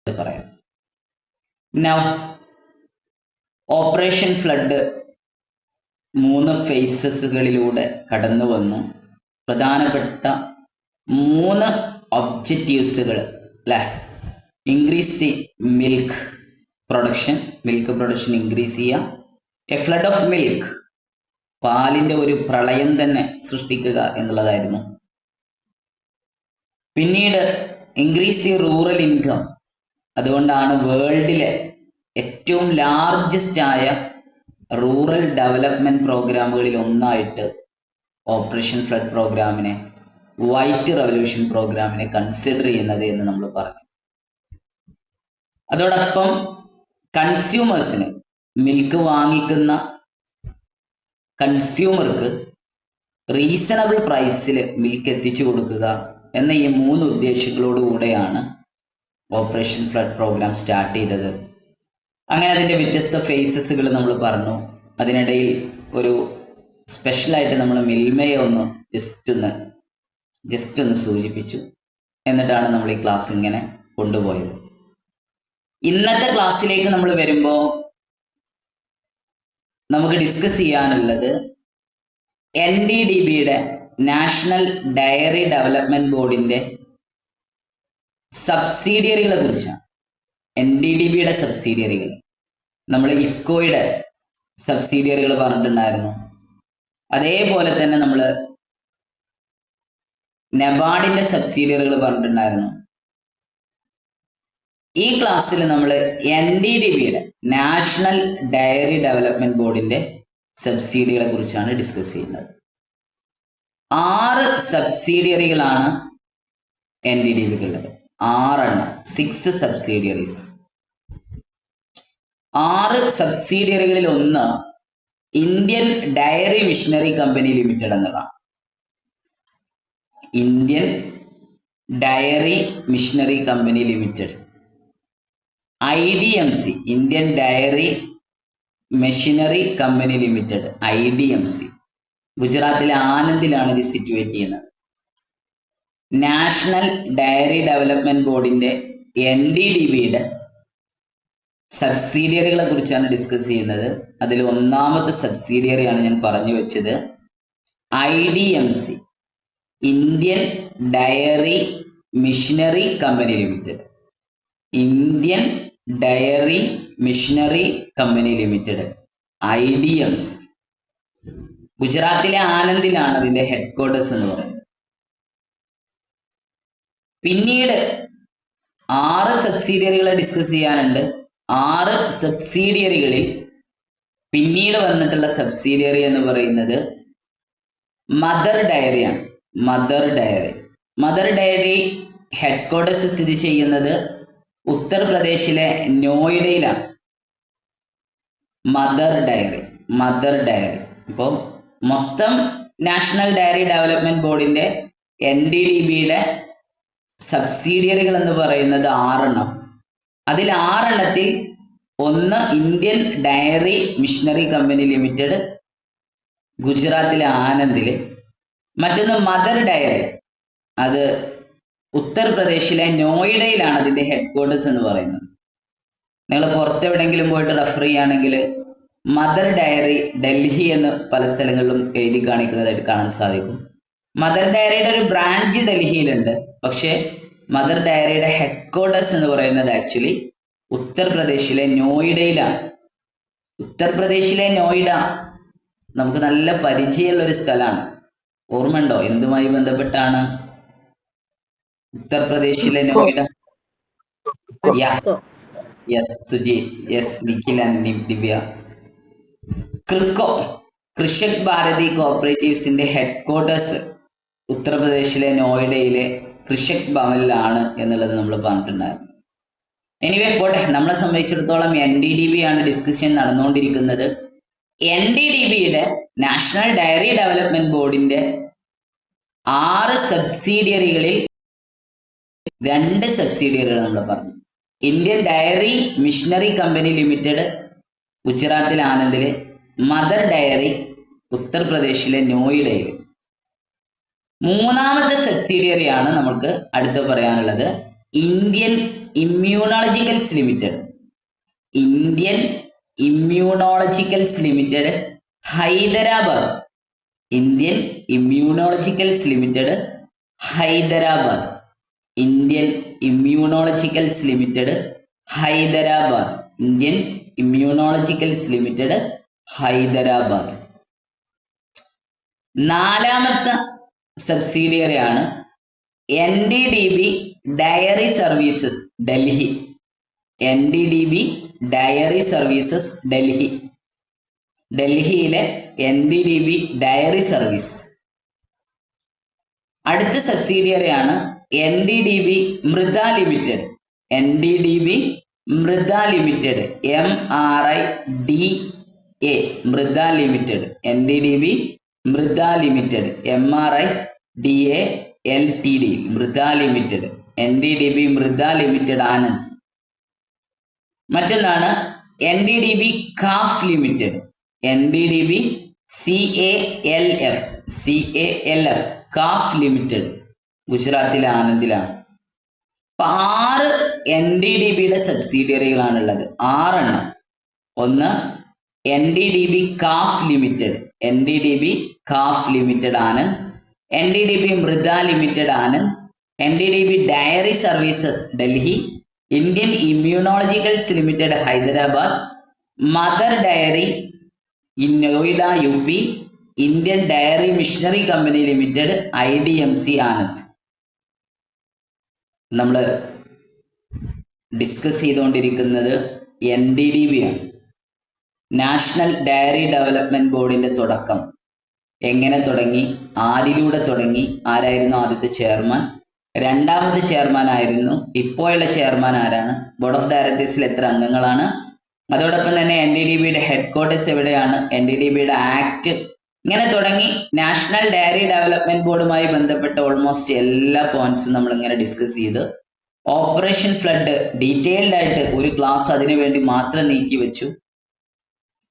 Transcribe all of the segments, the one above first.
പറയാം. Now operation flood 3 ഫേസസുകളിലൂടെ കടന്നു വന്നു. പ്രധാനപ്പെട്ട 3 ഒബ്ജക്റ്റീവ്സുകൾ അല്ലെ. Increase the milk production increase ചെയ്യുക. എ ഫ്ലഡ് ഓഫ് മിൽക്ക്, പാലിന്റെ ഒരു പ്രളയം തന്നെ സൃഷ്ടിക്കുക എന്നുള്ളതായിരുന്നു. പിന്നീട് ഇൻക്രീസ് ദി റൂറൽ ഇൻകം, അതുകൊണ്ടാണ് വേൾഡിലെ ഏറ്റവും ലാർജസ്റ്റ് ആയ റൂറൽ ഡെവലപ്മെന്റ് പ്രോഗ്രാമുകളിൽ ഒന്നായിട്ട് ഓപ്പറേഷൻ ഫ്ലഡ് പ്രോഗ്രാമിനെ, വൈറ്റ് റവല്യൂഷൻ പ്രോഗ്രാമിനെ കൺസിഡർ ചെയ്യുന്നത് എന്ന് നമ്മൾ പറഞ്ഞു. അതോടൊപ്പം കൺസ്യൂമേഴ്സിന്, മിൽക്ക് വാങ്ങിക്കുന്ന കൺസ്യൂമർക്ക് റീസണബിൾ പ്രൈസിൽ മിൽക്ക് എത്തിച്ചു കൊടുക്കുക എന്ന ഈ 3 ഉദ്ദേശങ്ങളോടുകൂടെയാണ് ഓപ്പറേഷൻ ഫ്ലഡ് പ്രോഗ്രാം സ്റ്റാർട്ട് ചെയ്തത്. അങ്ങനെ അതിൻ്റെ വ്യത്യസ്ത ഫേസസുകൾ നമ്മൾ പറഞ്ഞു. അതിനിടയിൽ ഒരു സ്പെഷ്യലായിട്ട് നമ്മൾ മിൽമയെ ഒന്ന് ജസ്റ്റ് ഒന്ന് സൂചിപ്പിച്ചു. എന്നിട്ടാണ് നമ്മൾ ഈ ക്ലാസ് ഇങ്ങനെ കൊണ്ടുപോയത്. ഇന്നത്തെ ക്ലാസ്സിലേക്ക് നമ്മൾ വരുമ്പോൾ നമുക്ക് ഡിസ്കസ് ചെയ്യാനുള്ളത് NDDBയുടെ നാഷണൽ ഡയറി ഡെവലപ്മെന്റ് ബോർഡിന്റെ സബ്സിഡിയറികളെ കുറിച്ചാണ്. NDDBയുടെ സബ്സിഡിയറികൾ, നമ്മൾ ഇഫ്കോയുടെ സബ്സിഡിയറികൾ പറഞ്ഞിട്ടുണ്ടായിരുന്നു. അതേപോലെ തന്നെ നമ്മൾ നബാർഡിന്റെ സബ്സിഡിയറികൾ പറഞ്ഞിട്ടുണ്ടായിരുന്നു. ഈ ക്ലാസ്സിൽ നമ്മൾ NDDBയുടെ നാഷണൽ ഡയറി ഡെവലപ്മെന്റ് ബോർഡിന്റെ സബ്സിഡികളെ കുറിച്ചാണ് ഡിസ്കസ് ചെയ്യുന്നത്. 6 സബ്സിഡിയറികളാണ് NDDBക്കുള്ളത്. 6 സബ്സിഡിയറീസ്. 6 സബ്സിഡിയറികളിൽ ഒന്ന് Indian diary missionary company limited എന്നതാണ്. Indian diary missionary company limited, IDMC, Indian dairy machinery company limited, IDMC. ഗുജറാത്തിലെ ആനന്ദിലാണ് ഇത് സിറ്റുവേറ്റ് ചെയ്യുന്നത്. നാഷണൽ ഡയറി ഡെവലപ്മെന്റ് ബോർഡിന്റെ NDDBയുടെ സബ്സിഡിയറികളെ കുറിച്ചാണ് ഡിസ്കസ് ചെയ്യുന്നത്. അതിൽ 1ാമത്തെ സബ്സിഡിയറിയാണ് ഞാൻ പറഞ്ഞു വെച്ചത്, IDMC, Indian diary missionary company Limited. Indian diary missionary company limited, IDMC. ഗുജറാത്തിലെ ആനന്ദിലാണ് അതിന്റെ ഹെഡ് ക്വാർട്ടേഴ്സ് എന്ന് പറയുന്നത്. പിന്നീട് 6 സബ്സിഡിയറികളെ ഡിസ്കസ് ചെയ്യാനുണ്ട്. 6 സബ്സിഡിയറികളിൽ പിന്നീട് വന്നിട്ടുള്ള സബ്സിഡിയറി എന്ന് പറയുന്നത് മദർ ഡയറിയാണ്. മദർ ഡയറി ഹെഡ് ക്വാർട്ടേഴ്സ് സ്ഥിതി ചെയ്യുന്നത് ഉത്തർപ്രദേശിലെ നോയിഡയിലാണ്. Mother diary. അപ്പോൾ മൊത്തം നാഷണൽ ഡയറി ഡെവലപ്മെന്റ് ബോർഡിന്റെ NDDBയുടെ സബ്സിഡിയറികൾ എന്ന് പറയുന്നത് 6. അതിൽ 6 ഒന്ന് Indian diary missionary company limited, ഗുജറാത്തിലെ ആനന്ദില്. മറ്റൊന്ന് മദർ ഡയറി, അത് ഉത്തർപ്രദേശിലെ നോയിഡയിലാണ് അതിന്റെ ഹെഡ് ക്വാർട്ടേഴ്സ് എന്ന് പറയുന്നത്. നിങ്ങൾ പുറത്തെവിടെയെങ്കിലും പോയിട്ട് റെഫർ ചെയ്യുകയാണെങ്കിൽ മദർ ഡയറി ഡൽഹി എന്ന് പല സ്ഥലങ്ങളിലും എഴുതി കാണിക്കുന്നതായിട്ട് കാണാൻ സാധിക്കും. മദർ ഡയറിയുടെ ഒരു ബ്രാഞ്ച് ഡൽഹിയിലുണ്ട്, പക്ഷേ മദർ ഡയറിയുടെ ഹെഡ് ക്വാർട്ടേഴ്സ് എന്ന് പറയുന്നത് ആക്ച്വലി ഉത്തർപ്രദേശിലെ നോയിഡയിലാണ്. ഉത്തർപ്രദേശിലെ നോയിഡ നമുക്ക് നല്ല പരിചയമുള്ള ഒരു സ്ഥലമാണ്. ഓർമ്മയുണ്ടോ എന്തുമായി ബന്ധപ്പെട്ടാണ് ഉത്തർപ്രദേശിലെ നോയിഡ? സുജി, നിഖിൽ ആൻഡ് ദിവ്യ. കൃഷക് ഭാരതി കോഓപ്പറേറ്റീവ്സിന്റെ ഹെഡ് ക്വാർട്ടേഴ്സ് ഉത്തർപ്രദേശിലെ നോയിഡയിലെ കൃഷക് ഭവനിലാണ് എന്നുള്ളത് നമ്മൾ പറഞ്ഞിട്ടുണ്ടായിരുന്നു. എനിവേ പോട്ടെ, നമ്മളെ സംബന്ധിച്ചിടത്തോളം NDDB ആണ് ഡിസ്കഷൻ നടന്നുകൊണ്ടിരിക്കുന്നത്. NDDBയുടെ നാഷണൽ ഡയറി ഡെവലപ്മെന്റ് ബോർഡിന്റെ 6 സബ്സിഡിയറികളിൽ 2 സബ്സിഡിയറികൾ നമ്മൾ പറഞ്ഞു. Indian diary missionary company limited ഗുജറാത്തിലെ ആനന്ദില്, മദർ ഡയറി ഉത്തർപ്രദേശിലെ നോയിഡയിൽ. 3ാമത്തെ സബ്സിഡിയറിയാണ് നമുക്ക് അടുത്ത് പറയാനുള്ളത് Indian immunologicals limited, Indian immunologicals limited Hyderabad, Indian immunologicals limited Hyderabad, Indian immunologicals limited Hyderabad, Indian immunologicals limited Hyderabad. നാലാമത്തെ സബ്സിഡിയറി ആണ് NDDB dairy services Delhi, NDDB dairy services Delhi, ഡൽഹിയിലെ NDDB ഡയറി സർവീസ്. അടുത്ത സബ്സിഡിയറി ആണ് NDDB Mrida limited, NDDB Mrida limited MRIDA, Mrida limited, NDDB Mrida limited MRIDA LTD, Mrida limited, NDDB Mrida limited Anand. മറ്റൊന്നാണ് NDDB calf limited, NDDB CALF calf limited, ഗുജറാത്തിലെ ആനന്ദിലാണ്. അപ്പൊ 6 NDDBയുടെ സബ്സിഡിയറികളാണുള്ളത്, 6 ഒന്ന് NDDB calf limited, NDDB calf limited Anand, NDDB Mrida limited Anand, NDDB dairy services Delhi, Indian immunologicals limited Hyderabad, mother dairy in Noida UP, Indian diary missionary company limited IDMC Anand. നമ്മൾ discuss ചെയ്തുകൊണ്ടിരിക്കുന്നത് NDDB ആണ്. National dairy development ബോർഡിന്റെ തുടക്കം എങ്ങനെ തുടങ്ങി, ആരിലൂടെ തുടങ്ങി, ആരായിരുന്നു ആദ്യത്തെ ചെയർമാൻ, രണ്ടാമത്തെ ചെയർമാൻ ആയിരുന്നു, ഇപ്പോഴുള്ള ചെയർമാൻ ആരാണ്, ബോർഡ് ഓഫ് ഡയറക്ടേഴ്സിൽ എത്ര അംഗങ്ങളാണ്, അതോടൊപ്പം തന്നെ NDDBയുടെ ഹെഡ് ക്വാർട്ടേഴ്സ് എവിടെയാണ്, NDDBയുടെ ആക്ട്, ഇങ്ങനെ തുടങ്ങി നാഷണൽ ഡയറി ഡെവലപ്മെന്റ് ബോർഡുമായി ബന്ധപ്പെട്ട ഓൾമോസ്റ്റ് എല്ലാ പോയിന്റ്സും നമ്മൾ ഇങ്ങനെ ഡിസ്കസ് ചെയ്ത് ഓപ്പറേഷൻ ഫ്ലഡ് ഡീറ്റെയിൽഡ് ആയിട്ട് ഒരു ക്ലാസ് അതിനു വേണ്ടി മാത്രം നീക്കി വെച്ചു.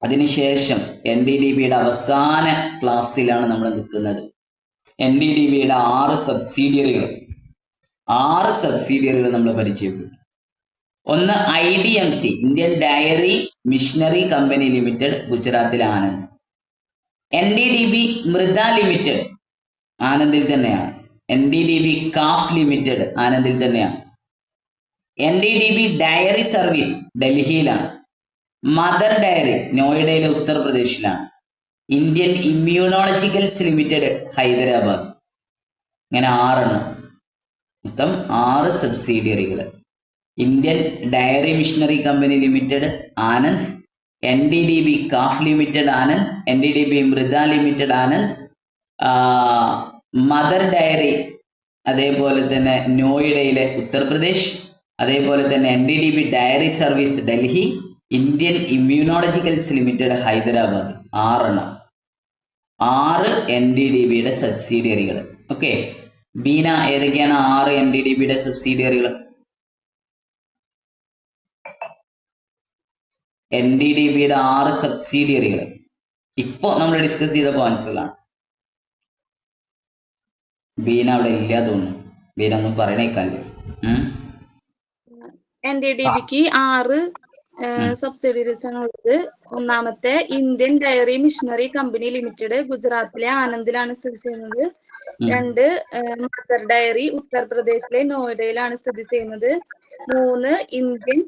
അതിനുശേഷം NDDBയുടെ അവസാന ക്ലാസ്സിലാണ് നമ്മൾ നിൽക്കുന്നത്. NDDBയുടെ 6 സബ്സിഡിയറികൾ നമ്മൾ പരിചയപ്പെട്ടു. ഒന്ന് IDMC, Indian diary missionary company limited, ഗുജറാത്തിലെ ആനന്ദ്. NDDB മൃദ ലിമിറ്റഡ് ആനന്ദിൽ തന്നെയാണ്. NDDB കാഫ് ലിമിറ്റഡ് ആനന്ദിൽ തന്നെയാണ്. NDDB ഡയറി സർവീസ് ഡൽഹിയിലാണ്. മദർ ഡയറി നോയിഡയിലെ ഉത്തർപ്രദേശിലാണ്. Indian immunologicals limited Hyderabad. ഇങ്ങനെ 6 മൊത്തം 6 സബ്സിഡിയറികൾ. Indian diary missionary company limited Anand, NDDB calf limited Anand, NDDB Mrida limited Anand, mother dairy അതേപോലെ തന്നെ നോയിഡയിലെ ഉത്തർപ്രദേശ്, അതേപോലെ തന്നെ NDDB dairy service Delhi, Indian immunologicals limited Hyderabad. 6 NDDBയുടെ സബ്സിഡിയറികൾ. Okay, Beena ഏതൊക്കെയാണ് 6 NDDBയുടെ സബ്സിഡിയറികൾ? NDDBയുടെ 6 സബ്സിഡിയറികൾ ഇപ്പോ നമ്മൾ ഡിസ്കസ് ചെയ്ത പോയിന്റ്സുകളാണ്. ബീന അവിടെ ഇല്ല തോന്നുന്നു. ബീന ഒന്നും പറയണേക്കാല്ലേ? NDDBക്ക് 6 സബ്സിഡിയറീസ് ആണ് ഉള്ളത്. ഒന്നാമത്തെ Indian diary missionary company limited, ഗുജറാത്തിലെ ആനന്ദിലാണ് സ്ഥിതി ചെയ്യുന്നത്. 2 മദർ ഡയറി ഉത്തർപ്രദേശിലെ നോയിഡയിലാണ് സ്ഥിതി ചെയ്യുന്നത്. 3 Indian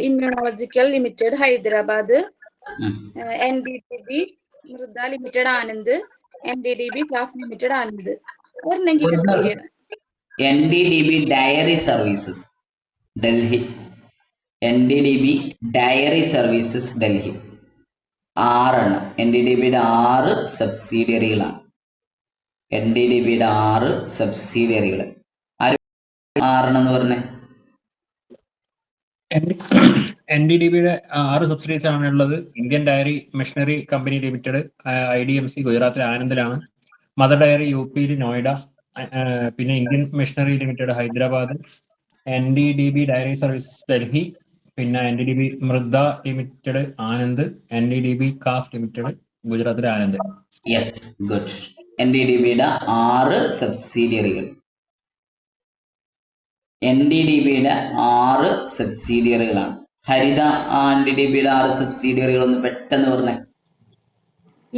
immunological limited Hyderabad, NDDB Mrida limited Anand, NDDB calf limited Anand. NDDB dairy services Delhi, NDDB dairy services Delhi. 6 NDDBയുടെ 6 സബ്സിഡിയറികളാണ്. NDDBയുടെ 6 സബ്സിഡിയറികൾ. 6 എന്ന് പറഞ്ഞേ. NDDBയുടെ 6 സബ്സിഡീസ് ആണ് ഉള്ളത്. Indian diary missionary company limited IDMC ഗുജറാത്തിലെ ആനന്ദിലാണ്. മദർ ഡയറി UP നോയിഡ, പിന്നെ Indian machinery limited Hyderabad, NDDB dairy services Delhi, പിന്നെ NDDB Mrida limited Anand, NDDB calf limited ഗുജറാത്തിലെ ആനന്ദ്. Yes, good. NDDBയുടെ 6 സബ്സിഡിയറികൾ. NDDBയുടെ 6 സബ്സിഡിയറികളാണ്. ഹരിത NDDBയുടെ 6 സബ്സിഡിയറികൾ ഒന്ന് പെട്ടെന്ന് പറഞ്ഞേ.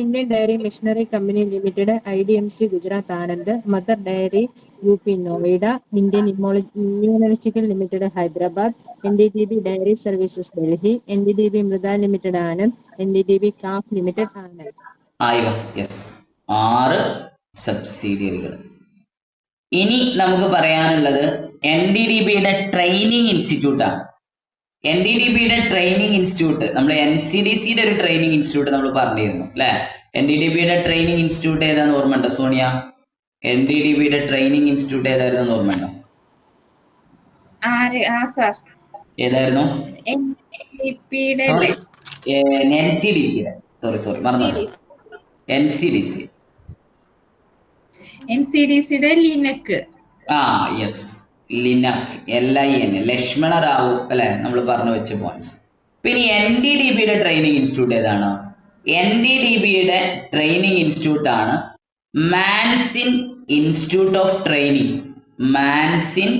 Indian Dairy Machinery Company Limited, IDMC Gujarat Anand, Mother Dairy UP Noida, Indian Immunological Limited Hyderabad, NDDB Dairy Services Delhi, NDDB Mrida Limited Anand, NDDB CAF Limited Anand. Yes, 6 സബ്സിഡിയറികൾ. ഇനി നമുക്ക് പറയാനുള്ളത് NDDBയുടെ ട്രെയിനിങ് ഇൻസ്റ്റിറ്റ്യൂട്ടാണ്. NDDBയുടെ ട്രെയിനിങ് ഇൻസ്റ്റിറ്റ്യൂട്ട്, നമ്മൾ NCDCയുടെ ഒരു training institute നമ്മൾ പറഞ്ഞിരുന്നു അല്ലെ. NDDBയുടെ training institute ഏതാന്ന് ഓർമ്മയുണ്ടോ സോണിയ? NDDBയുടെ ട്രെയിനിങ് ഇൻസ്റ്റിറ്റ്യൂട്ട് ഏതായിരുന്നു ഓർമ്മയുണ്ടോ? ഏതായിരുന്നു? NCDCയുടെ, സോറി മറന്നു, NCDCയുടെ linac. Yes, linac, LIN, Lakshmana Rao അല്ലെ നമ്മൾ പറഞ്ഞു വെച്ച പോയിന്റ്. പിന്നെ NDDBയുടെ ട്രെയിനിങ് ഇൻസ്റ്റിറ്റ്യൂട്ട് ഏതാണ്? NDDBയുടെ ട്രെയിനിങ് ഇൻസ്റ്റിറ്റ്യൂട്ട് ആണ് Mansinh institute of training. Mansinh,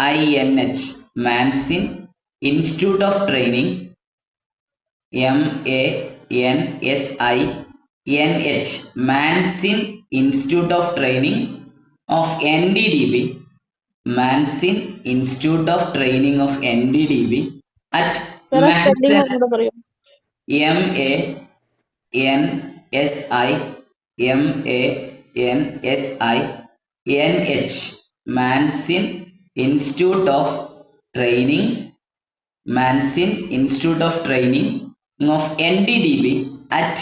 MANSINH, Mansinh institute of training, MANSINH, Mansinh institute of training of NDDB, Mansinh institute of training of NDDB at Mehsana, MANSINH, Mansinh institute of training, Mansinh institute of training of NDDB at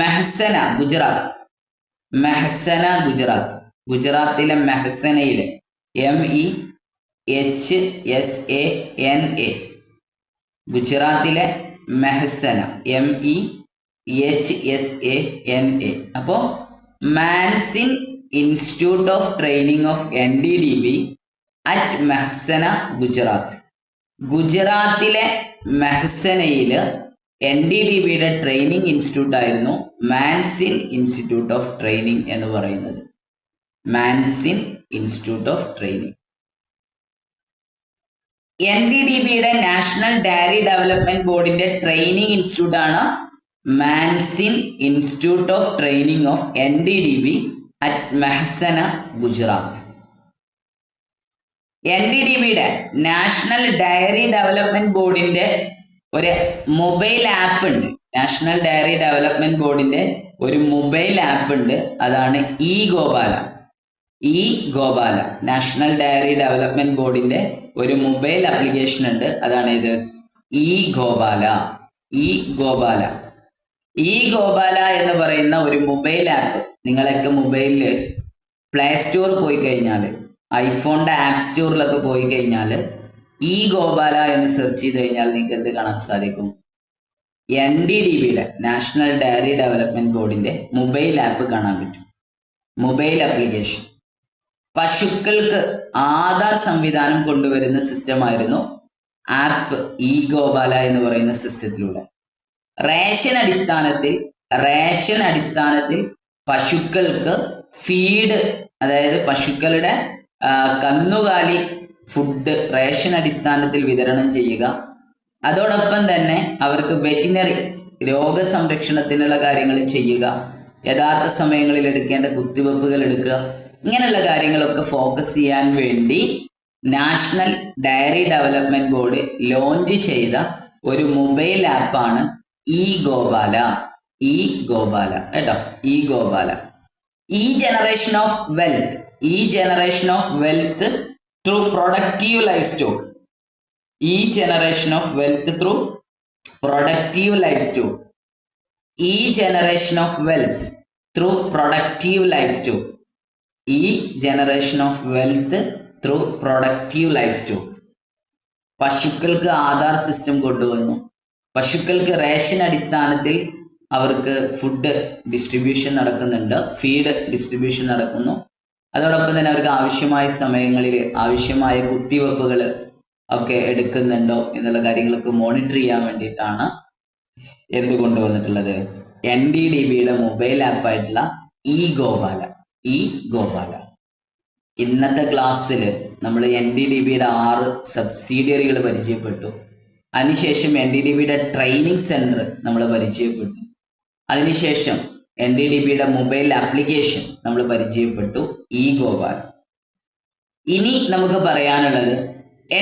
Mehsana, Gujarat. Mehsana, Gujarat. ഗുജറാത്തിലെ മെഹ്സനയിലെ MEHSANA, ഗുജറാത്തിലെ Mehsana, MEHSANA. അപ്പോ Mansinh institute of training of NDDB at Mehsana, Gujarat. ഗുജറാത്തിലെ മെഹ്സനയില് NDDBയുടെ training institute ആയിരുന്നു മാൻസിൻ institute of training എന്ന് പറയുന്നത്. Mansinh institute of training. NDDBയുടെ നാഷണൽ ഡയറി ഡെവലപ്മെന്റ് ബോർഡിന്റെ ട്രെയിനിങ് ഇൻസ്റ്റിറ്റ്യൂട്ട് ആണ് Mansinh institute of training of NDDB at Mehsana, Gujarat. NDDBയുടെ നാഷണൽ ഡയറി ഡെവലപ്മെന്റ് ബോർഡിന്റെ ഒരു മൊബൈൽ ആപ്പ് ഉണ്ട്. നാഷണൽ ഡയറി ഡെവലപ്മെന്റ് ബോർഡിന്റെ ഒരു മൊബൈൽ ആപ്പ് ഉണ്ട്, അതാണ് Gopala. Gopala, national dairy development ബോർഡിന്റെ ഒരു മൊബൈൽ ആപ്ലിക്കേഷൻ ഉണ്ട്, അതാണ് ഇത് ഗോപാല. ഗോപാല എന്ന് പറയുന്ന ഒരു മൊബൈൽ ആപ്പ് നിങ്ങളൊക്കെ മൊബൈലില് പ്ലേ സ്റ്റോർ പോയി കഴിഞ്ഞാൽ, ഐഫോണിന്റെ ആപ്പ് സ്റ്റോറിലൊക്കെ പോയി കഴിഞ്ഞാൽ ഗോപാല എന്ന് സെർച്ച് ചെയ്ത് കഴിഞ്ഞാൽ നിങ്ങൾക്ക് എന്ത് കാണാൻ സാധിക്കും? NDDBയുടെ നാഷണൽ ഡയറി ഡെവലപ്മെന്റ് ബോർഡിന്റെ മൊബൈൽ ആപ്പ് കാണാൻ പറ്റും. Mobile application. പശുക്കൾക്ക് ആധാർ സംവിധാനം കൊണ്ടുവരുന്ന സിസ്റ്റമായിരുന്നു ആപ്പ് ഗോപാല എന്ന് പറയുന്ന സിസ്റ്റത്തിലൂടെ. റേഷൻ അടിസ്ഥാനത്തിൽ പശുക്കൾക്ക് ഫീഡ്, അതായത് പശുക്കളുടെ കന്നുകാലി ഫുഡ് റേഷൻ അടിസ്ഥാനത്തിൽ വിതരണം ചെയ്യുക. അതോടൊപ്പം തന്നെ അവർക്ക് വെറ്റിനറി രോഗസംരക്ഷണത്തിനുള്ള കാര്യങ്ങൾ ചെയ്യുക, യഥാർത്ഥ സമയങ്ങളിൽ എടുക്കേണ്ട കുത്തിവെപ്പുകൾ എടുക്കുക, ഇങ്ങനെയുള്ള കാര്യങ്ങളൊക്കെ ഫോക്കസ് ചെയ്യാൻ വേണ്ടി national dairy development board launch ചെയ്ത ഒരു മൊബൈൽ ആപ്പാണ് ഗോപാല. ഗോപാല കേട്ടോ, Gopala. Generation of wealth through productive life stock. generation of wealth through productive livestock. generation of wealth through productive livestock. generation of wealth through productive livestock. പശുക്കൾക്ക് Aadhaar system കൊണ്ടുവന്നു. പശുക്കൾക്ക് ration അടിസ്ഥാനത്തിൽ അവർക്ക് food distribution നടക്കുന്നുണ്ട്, ഫീഡ് ഡിസ്ട്രിബ്യൂഷൻ നടക്കുന്നു. അതോടൊപ്പം തന്നെ അവർക്ക് ആവശ്യമായ സമയങ്ങളിൽ ആവശ്യമായ കുത്തിവെപ്പുകൾ ഒക്കെ എടുക്കുന്നുണ്ടോ എന്നുള്ള കാര്യങ്ങളൊക്കെ മോണിറ്റർ ചെയ്യാൻ വേണ്ടിയിട്ടാണ് എന്ത് കൊണ്ടുവന്നിട്ടുള്ളത്? NDDBയുടെ മൊബൈൽ ആപ്പായിട്ടുള്ള ഗോപാല. ഇന്നത്തെ ക്ലാസ്സിൽ നമ്മൾ NDDBയുടെ 6 സബ്സിഡിയറികൾ പരിചയപ്പെട്ടു. അതിനുശേഷം NDDBയുടെ ട്രെയിനിങ് സെന്റർ നമ്മൾ പരിചയപ്പെട്ടു. അതിനുശേഷം NDDBയുടെ മൊബൈൽ ആപ്ലിക്കേഷൻ നമ്മൾ പരിചയപ്പെട്ടു, ഗോപാൽ. ഇനി നമുക്ക് പറയാനുള്ളത്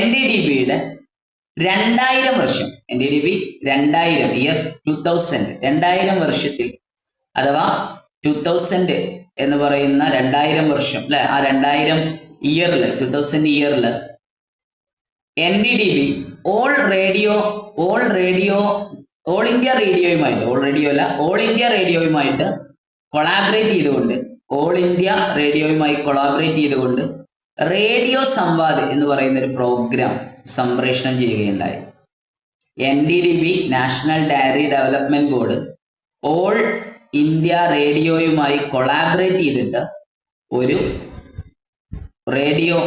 NDDBയുടെ 2000 വർഷം, NDDB 2000 ഇയർ 2000 വർഷത്തിൽ അഥവാ 2000 എന്ന് പറയുന്ന 2000 വർഷം അല്ലെ, ആ 2000 ഇയറിൽ 2000 ഇയറിൽ NDDB ഓൾ ഇന്ത്യ റേഡിയോയുമായിട്ട് കൊളാബറേറ്റ് ചെയ്തുകൊണ്ട് റേഡിയോ സംവാദ് എന്ന് പറയുന്ന ഒരു പ്രോഗ്രാം സംപ്രേഷണം ചെയ്യുകയുണ്ടായി. NDDB national dairy development board all India റേഡിയോയുമായി കൊളാബറേറ്റ് ചെയ്തിട്ട് ഒരു റേഡിയോ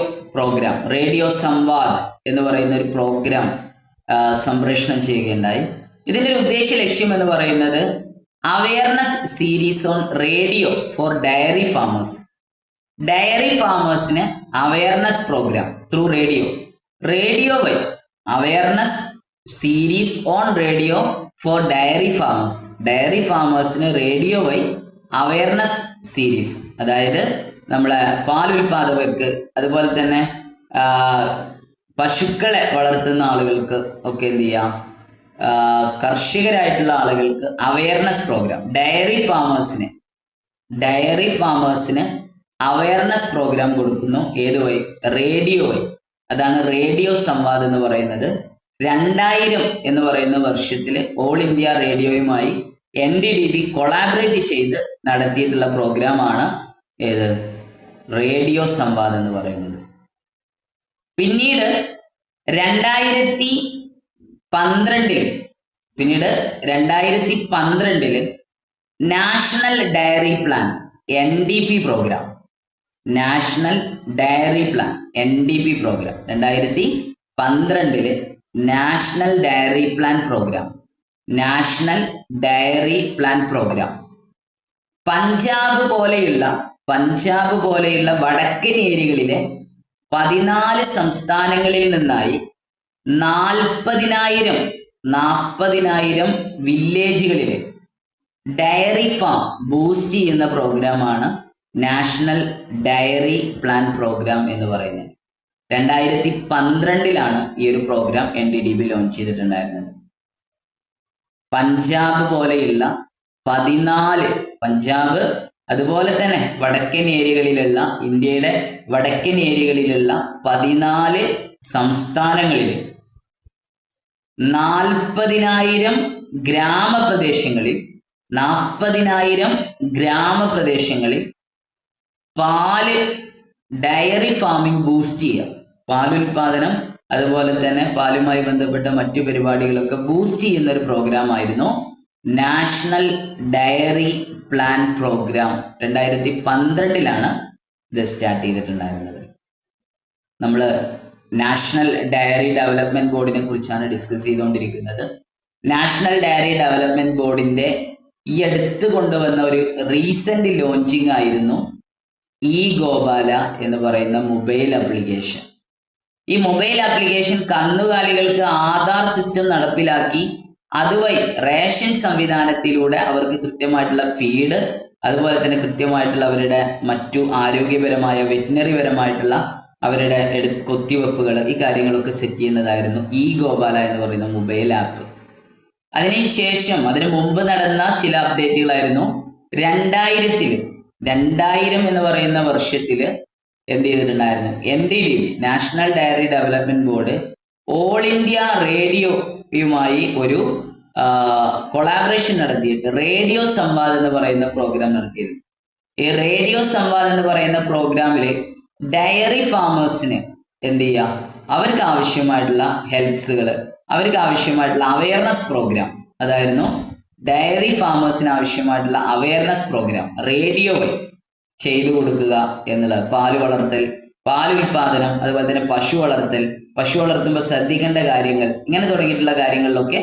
സംവാദ് എന്ന് പറയുന്ന ഒരു പ്രോഗ്രാം സംപ്രേഷണം ചെയ്യുകയുണ്ടായി. ഇതിന്റെ ഒരു ഉദ്ദേശ ലക്ഷ്യം എന്ന് പറയുന്നത് awareness series on radio for dairy ഫാമേഴ്സിന് അവയർനെസ് പ്രോഗ്രാം ത്രൂ റേഡിയോ വഴി awareness series on radio for dairy ഫാമേഴ്സിന് റേഡിയോ വഴി അവയർനെസ് സീരീസ്, അതായത് നമ്മളെ പാൽ ഉൽപാദകർക്ക് അതുപോലെ തന്നെ പശുക്കളെ വളർത്തുന്ന ആളുകൾക്ക് ഒക്കെ എന്ത് ചെയ്യാം, കർഷകരായിട്ടുള്ള ആളുകൾക്ക് അവയർനെസ് പ്രോഗ്രാം, ഡയറി ഫാമേഴ്സിന് അവയർനെസ് പ്രോഗ്രാം കൊടുക്കുന്നു. ഏത് വഴി? റേഡിയോ വഴി. അതാണ് റേഡിയോ സംവാദ് എന്ന് പറയുന്നത്. 2000 എന്ന് പറയുന്ന വർഷത്തിൽ ഓൾ ഇന്ത്യ റേഡിയോയുമായി NDDB കൊളാബറേറ്റ് ചെയ്ത് നടത്തിയിട്ടുള്ള പ്രോഗ്രാമാണ് ഏത്? റേഡിയോ സംവാദ് എന്ന് പറയുന്നത്. പിന്നീട് 2012 National Dairy Plan NDP programme, National Dairy Plan NDP programme 2012 National Dairy Plan programme Punjab പോലെയുള്ള വടക്കൻ ഏരിയകളിലെ 14 സംസ്ഥാനങ്ങളിൽ നിന്നായി 40,000 വില്ലേജുകളിലെ ഡയറി ഫാം ബൂസ്റ്റ് ചെയ്യുന്ന പ്രോഗ്രാമാണ് നാഷണൽ ഡയറി പ്ലാൻ പ്രോഗ്രാം എന്ന് പറയുന്നത്. 2012 ഈ ഒരു പ്രോഗ്രാം NDDB ലോഞ്ച് ചെയ്തിട്ടുണ്ടായിരുന്നത്. പഞ്ചാബ് പോലെയുള്ള 14 പഞ്ചാബ് അതുപോലെ തന്നെ ഇന്ത്യയുടെ വടക്കൻ ഏരിയകളിലുള്ള 14 സംസ്ഥാനങ്ങളിൽ 40,000 ഗ്രാമപ്രദേശങ്ങളിൽ ഡയറി ഫാമിംഗ് ബൂസ്റ്റ് ചെയ്യുക, പാലുൽപാദനം അതുപോലെ തന്നെ പാലുമായി ബന്ധപ്പെട്ട മറ്റു പരിപാടികളൊക്കെ ബൂസ്റ്റ് ചെയ്യുന്ന ഒരു പ്രോഗ്രാം ആയിരുന്നു നാഷണൽ ഡയറി പ്ലാൻ പ്രോഗ്രാം. 2012 ഇത് സ്റ്റാർട്ട് ചെയ്തിട്ടുണ്ടായിരുന്നത്. നമ്മൾ നാഷണൽ ഡയറി ഡെവലപ്മെന്റ് ബോർഡിനെ കുറിച്ചാണ് ഡിസ്കസ് ചെയ്തുകൊണ്ടിരിക്കുന്നത്. നാഷണൽ ഡയറി ഡെവലപ്മെന്റ് ബോർഡിന്റെ ഈ അടുത്ത് കൊണ്ടുവന്ന ഒരു റീസെന്റ് ലോഞ്ചിങ് ആയിരുന്നു ഗോപാല എന്ന് പറയുന്ന മൊബൈൽ ആപ്ലിക്കേഷൻ. ഈ മൊബൈൽ ആപ്ലിക്കേഷൻ കന്നുകാലികൾക്ക് ആധാർ സിസ്റ്റം നടപ്പിലാക്കി അതുവഴി റേഷൻ സംവിധാനത്തിലൂടെ അവർക്ക് കൃത്യമായിട്ടുള്ള ഫീഡ് അതുപോലെ തന്നെ കൃത്യമായിട്ടുള്ള അവരുടെ മറ്റു ആരോഗ്യപരമായ വെറ്റിനറി പരമായിട്ടുള്ള അവരുടെ കൊത്തിവെപ്പുകൾ ഈ കാര്യങ്ങളൊക്കെ സെറ്റ് ചെയ്യുന്നതായിരുന്നു ഗോപാല എന്ന് പറയുന്ന മൊബൈൽ ആപ്പ്. അതിനു മുമ്പ് നടന്ന ചില അപ്ഡേറ്റുകളായിരുന്നു 2000 എന്ന് പറയുന്ന വർഷത്തിൽ എന്ത് ചെയ്തിട്ടുണ്ടായിരുന്നു, NDDB national dairy development board all India റേഡിയോയുമായി ഒരു കൊളാബറേഷൻ നടത്തിയിട്ട് റേഡിയോ സംവാദ് എന്ന് പറയുന്ന പ്രോഗ്രാം നടത്തിയിരുന്നു. ഈ റേഡിയോ സംവാദ് എന്ന് പറയുന്ന പ്രോഗ്രാമിൽ ഡയറി ഫാമേഴ്സിന് എന്ത് ചെയ്യുക, അവർക്ക് ആവശ്യമായിട്ടുള്ള ഹെൽപ്സുകൾ, അവർക്ക് ആവശ്യമായിട്ടുള്ള അവയർനെസ് പ്രോഗ്രാം, അതായിരുന്നു ഡയറി ഫാമേഴ്സിന് ആവശ്യമായിട്ടുള്ള അവയർനെസ് പ്രോഗ്രാം റേഡിയോ വഴി ചെയ്തു കൊടുക്കുക എന്നുള്ളത്. പാല് വളർത്തൽ, പാലുൽപാദനം, അതുപോലെ തന്നെ പശു വളർത്തുമ്പോൾ ശ്രദ്ധിക്കേണ്ട കാര്യങ്ങൾ, ഇങ്ങനെ തുടങ്ങിയിട്ടുള്ള കാര്യങ്ങളിലൊക്കെ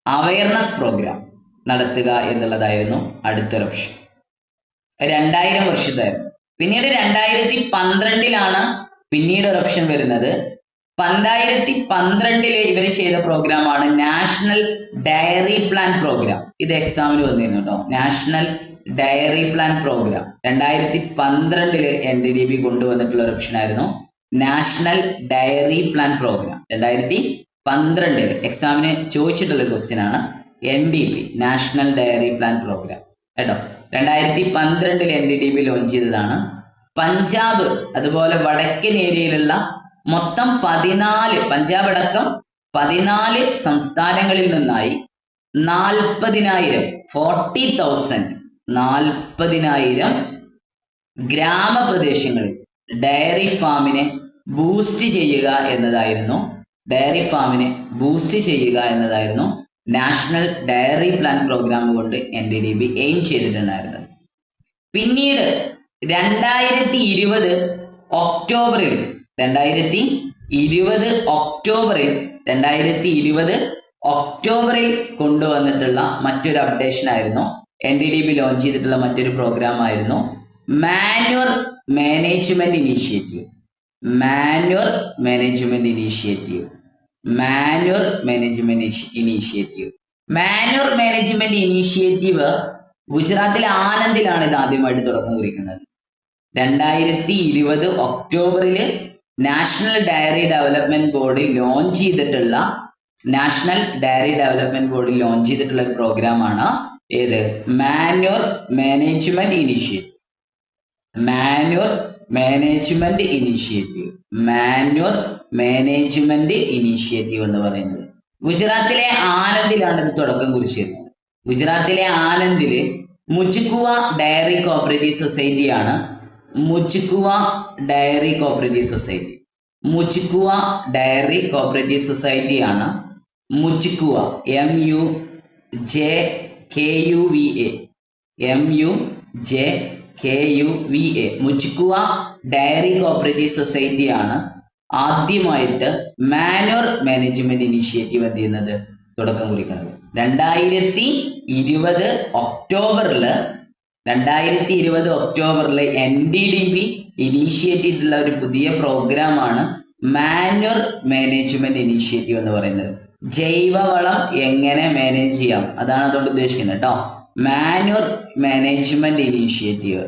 അവയർനെസ് പ്രോഗ്രാം നടത്തുക എന്നുള്ളതായിരുന്നു അടുത്തൊരു ഓപ്ഷൻ. 2000 വർഷത്തായിരുന്നു. പിന്നീട് 2012 പിന്നീട് ഒരു ഓപ്ഷൻ വരുന്നത്. 2012 ഇവർ ചെയ്ത പ്രോഗ്രാമാണ് നാഷണൽ ഡയറി പ്ലാൻ പ്രോഗ്രാം. ഇത് എക്സാമിന് വന്നിരുന്നു കേട്ടോ. National Dairy Plan programme 2012 NDDB കൊണ്ടുവന്നിട്ടുള്ള ഒരു ഓപ്ഷൻ ആയിരുന്നു നാഷണൽ ഡയറി പ്ലാൻ പ്രോഗ്രാം. 2012 എക്സാമിന് ചോദിച്ചിട്ടുള്ള ഒരു ക്വസ്റ്റ്യൻ ആണ് NDP, National Dairy Plan programme കേട്ടോ. 2012 NDDB ലോഞ്ച് ചെയ്തതാണ്. പഞ്ചാബ് അതുപോലെ വടക്കൻ ഏരിയയിലുള്ള മൊത്തം 14, പഞ്ചാബ് അടക്കം 14 സംസ്ഥാനങ്ങളിൽ നിന്നായി 40,000 ഗ്രാമപ്രദേശങ്ങളിൽ ഡയറി ഫാമിനെ ബൂസ്റ്റ് ചെയ്യുക എന്നതായിരുന്നു നാഷണൽ ഡയറി പ്ലാൻ പ്രോഗ്രാം കൊണ്ട് NDDB എയിം ചെയ്തിട്ടുണ്ടായിരുന്നത്. പിന്നീട് 2020 ഒക്ടോബറിൽ കൊണ്ടുവന്നിട്ടുള്ള മറ്റൊരു അപ്ഡേഷൻ ആയിരുന്നു, NDDB ലോഞ്ച് ചെയ്തിട്ടുള്ള മറ്റൊരു പ്രോഗ്രാം ആയിരുന്നു manure management initiative. Manure management initiative ഗുജറാത്തിലെ ആനന്ദിലാണ് ഇത് ആദ്യമായിട്ട് തുടക്കം കുറിക്കുന്നത്. 2020 ഒക്ടോബറിൽ national dairy development board launch ചെയ്തിട്ടുള്ള ഒരു പ്രോഗ്രാമാണ് ഏത്? മാന്യൂർ മാനേജ്മെന്റ് ഇനീഷ്യേറ്റീവ് എന്ന് പറയുന്നത് ഗുജറാത്തിലെ ആനന്ദിലാണ് ഇത് തുടക്കം കുറിച്ചിരുന്നത്. ഗുജറാത്തിലെ ആനന്ദില് മുജ്കുവ ഡയറി കോപ്പറേറ്റീവ് സൊസൈറ്റിയാണ്. മുജ്കുവ ഡയറി കോപ്പറേറ്റീവ് സൊസൈറ്റിയാണ്. Mujkuva MUJKUVA Mujkuva dairy cooperative സൊസൈറ്റിയാണ് ആദ്യമായിട്ട് മാന്യൂർ മാനേജ്മെന്റ് ഇനീഷ്യേറ്റീവ് എന്ത് ചെയ്യുന്നത്? തുടക്കം കുറിക്കുന്നത്. 2020 ഒക്ടോബറിൽ NDDB ഇനീഷ്യേറ്റ് ചെയ്തിട്ടുള്ള ഒരു പുതിയ പ്രോഗ്രാമാണ് മാന്യൂർ മാനേജ്മെന്റ് ഇനീഷ്യേറ്റീവ് എന്ന് പറയുന്നത്. ജൈവവളം എങ്ങനെ മാനേജ് ചെയ്യാം, അതാണ് അതുകൊണ്ട് ഉദ്ദേശിക്കുന്നത് കേട്ടോ. Manure management initiative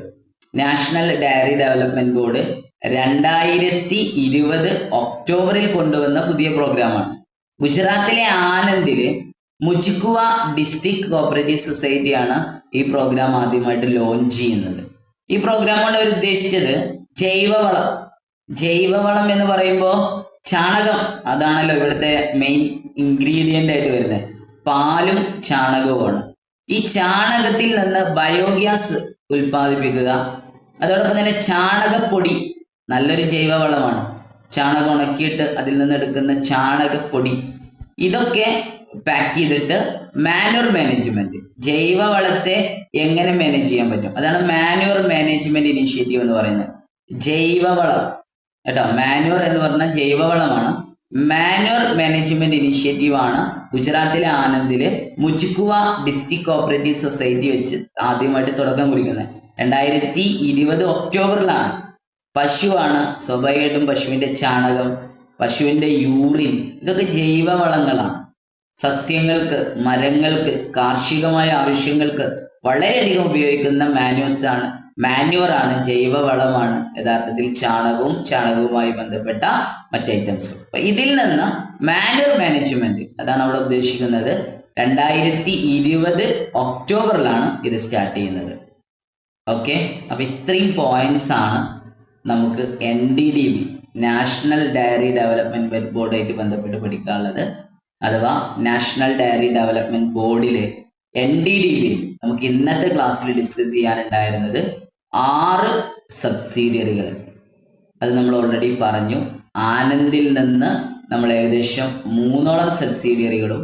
national dairy development board 2020 ഒക്ടോബറിൽ കൊണ്ടുവന്ന പുതിയ പ്രോഗ്രാമാണ്. ഗുജറാത്തിലെ ആനന്ദില് മുജ്കുവ ഡിസ്ട്രിക്ട് കോപ്പറേറ്റീവ് സൊസൈറ്റിയാണ് ഈ പ്രോഗ്രാം ആദ്യമായിട്ട് ലോഞ്ച് ചെയ്യുന്നത്. ഈ പ്രോഗ്രാം കൊണ്ട് അവർ ഉദ്ദേശിച്ചത് ജൈവവളം എന്ന് പറയുമ്പോൾ ചാണകം, അതാണല്ലോ ഇവിടുത്തെ മെയിൻ ഇൻഗ്രീഡിയന്റ് ആയിട്ട് വരുന്നത്. പാലും ചാണകവുമാണ്. ഈ ചാണകത്തിൽ നിന്ന് ബയോഗ്യാസ് ഉൽപ്പാദിപ്പിക്കുക, അതോടൊപ്പം തന്നെ ചാണകപ്പൊടി നല്ലൊരു ജൈവവളമാണ്. ചാണകം ഉണക്കിയിട്ട് അതിൽ നിന്ന് എടുക്കുന്ന ചാണകപ്പൊടി, ഇതൊക്കെ പാക്ക് ചെയ്തിട്ട് മാന്യൂർ മാനേജ്മെന്റ്, ജൈവവളത്തെ എങ്ങനെ മാനേജ് ചെയ്യാൻ പറ്റും, അതാണ് മാന്യൂർ മാനേജ്മെന്റ് ഇനീഷ്യേറ്റീവ് എന്ന് പറയുന്നത്. ജൈവവളം കേട്ടോ, മാന്യൂർ എന്ന് പറഞ്ഞാൽ ജൈവവളമാണ്. മാന്യൂർ മാനേജ്മെന്റ് ഇനീഷ്യേറ്റീവ് ആണ് ഗുജറാത്തിലെ ആനന്ദില് മുജ്കുവ ഡിസ്ട്രിക്ട് കോപ്പറേറ്റീവ് സൊസൈറ്റി വെച്ച് ആദ്യമായിട്ട് തുടക്കം കുറിക്കുന്നത്. 2020 ഒക്ടോബറിലാണ്. പശുവാണ്, സ്വാഭാവികമായിട്ടും പശുവിന്റെ ചാണകം, പശുവിന്റെ യൂറിൻ, ഇതൊക്കെ ജൈവവളങ്ങളാണ്. സസ്യങ്ങൾക്ക്, മരങ്ങൾക്ക്, കാർഷികമായ ആവശ്യങ്ങൾക്ക് വളരെയധികം ഉപയോഗിക്കുന്ന മാന്യൂറാണ്, ജൈവവളമാണ് യഥാർത്ഥത്തിൽ ചാണകവുമായി ബന്ധപ്പെട്ട മറ്റ് ഐറ്റംസ്. അപ്പൊ ഇതിൽ നിന്ന് മാന്യൂർ മാനേജ്മെന്റ്, അതാണ് അവിടെ ഉദ്ദേശിക്കുന്നത്. 2020 ഒക്ടോബറിലാണ് ഇത് സ്റ്റാർട്ട് ചെയ്യുന്നത്. ഓക്കെ, അപ്പൊ ഇത്രയും പോയിന്റ്സ് ആണ് നമുക്ക് NDDB നാഷണൽ ഡയറി ഡെവലപ്മെന്റ് ബോർഡായിട്ട് ബന്ധപ്പെട്ട് പഠിക്കാനുള്ളത്. അഥവാ നാഷണൽ ഡയറി ഡെവലപ്മെന്റ് ബോർഡിലെ NDDB നമുക്ക് ഇന്നത്തെ ക്ലാസ്സിൽ ഡിസ്കസ് ചെയ്യാനുണ്ടായിരുന്നത് 6 സബ്സിഡിയറികൾ. അത് നമ്മൾ ഓൾറെഡി പറഞ്ഞു. ആനന്ദിൽ നിന്ന് നമ്മൾ ഏകദേശം 3ഓളം സബ്സിഡിയറികളും,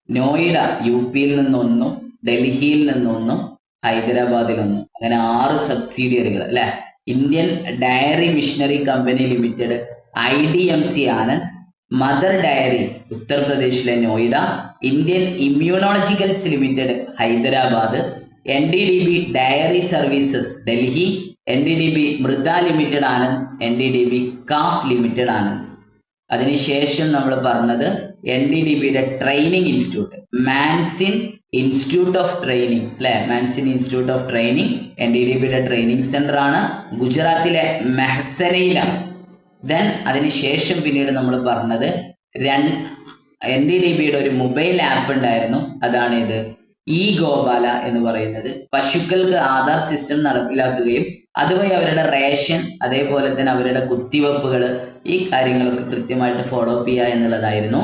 നോയിഡ UP-യിൽ നിന്നൊന്നും, ഡൽഹിയിൽ നിന്നൊന്നും, ഹൈദരാബാദിൽ ഒന്നും, അങ്ങനെ 6 സബ്സിഡിയറികൾ അല്ലെ. Indian diary missionary company limited IDMC Anand, mother dairy ഉത്തർപ്രദേശിലെ Noida, Indian immunologicals limited Hyderabad, NDDB dairy services Delhi, NDDB Mrida limited Anand, NDDB calf limited Anand. അതിനുശേഷം നമ്മൾ പറഞ്ഞത് NDDBയുടെ training institute, Mansinh institute of training അല്ലെ, മാൻസിൻ ഇൻസ്റ്റിറ്റ്യൂട്ട് ഓഫ് ട്രെയിനിങ് NDDBയുടെ ട്രെയിനിങ് സെന്റർ ആണ്, ഗുജറാത്തിലെ മെഹ്സനയിലാണ്. ദെൻ അതിനുശേഷം പിന്നീട് നമ്മൾ പറഞ്ഞത് NDDBയുടെ ഒരു മൊബൈൽ ആപ്പ് ഉണ്ടായിരുന്നു, അതാണ് ഇത് ഇ ഗോപാല എന്ന് പറയുന്നത്. പശുക്കൾക്ക് ആധാർ സിസ്റ്റം നടപ്പിലാക്കുകയും അതുവഴി അവരുടെ റേഷൻ അതേപോലെ തന്നെ അവരുടെ കുത്തിവെപ്പുകൾ ഈ കാര്യങ്ങളൊക്കെ കൃത്യമായിട്ട് ഫോളോ അപ്പ് ചെയ്യുക എന്നുള്ളതായിരുന്നു.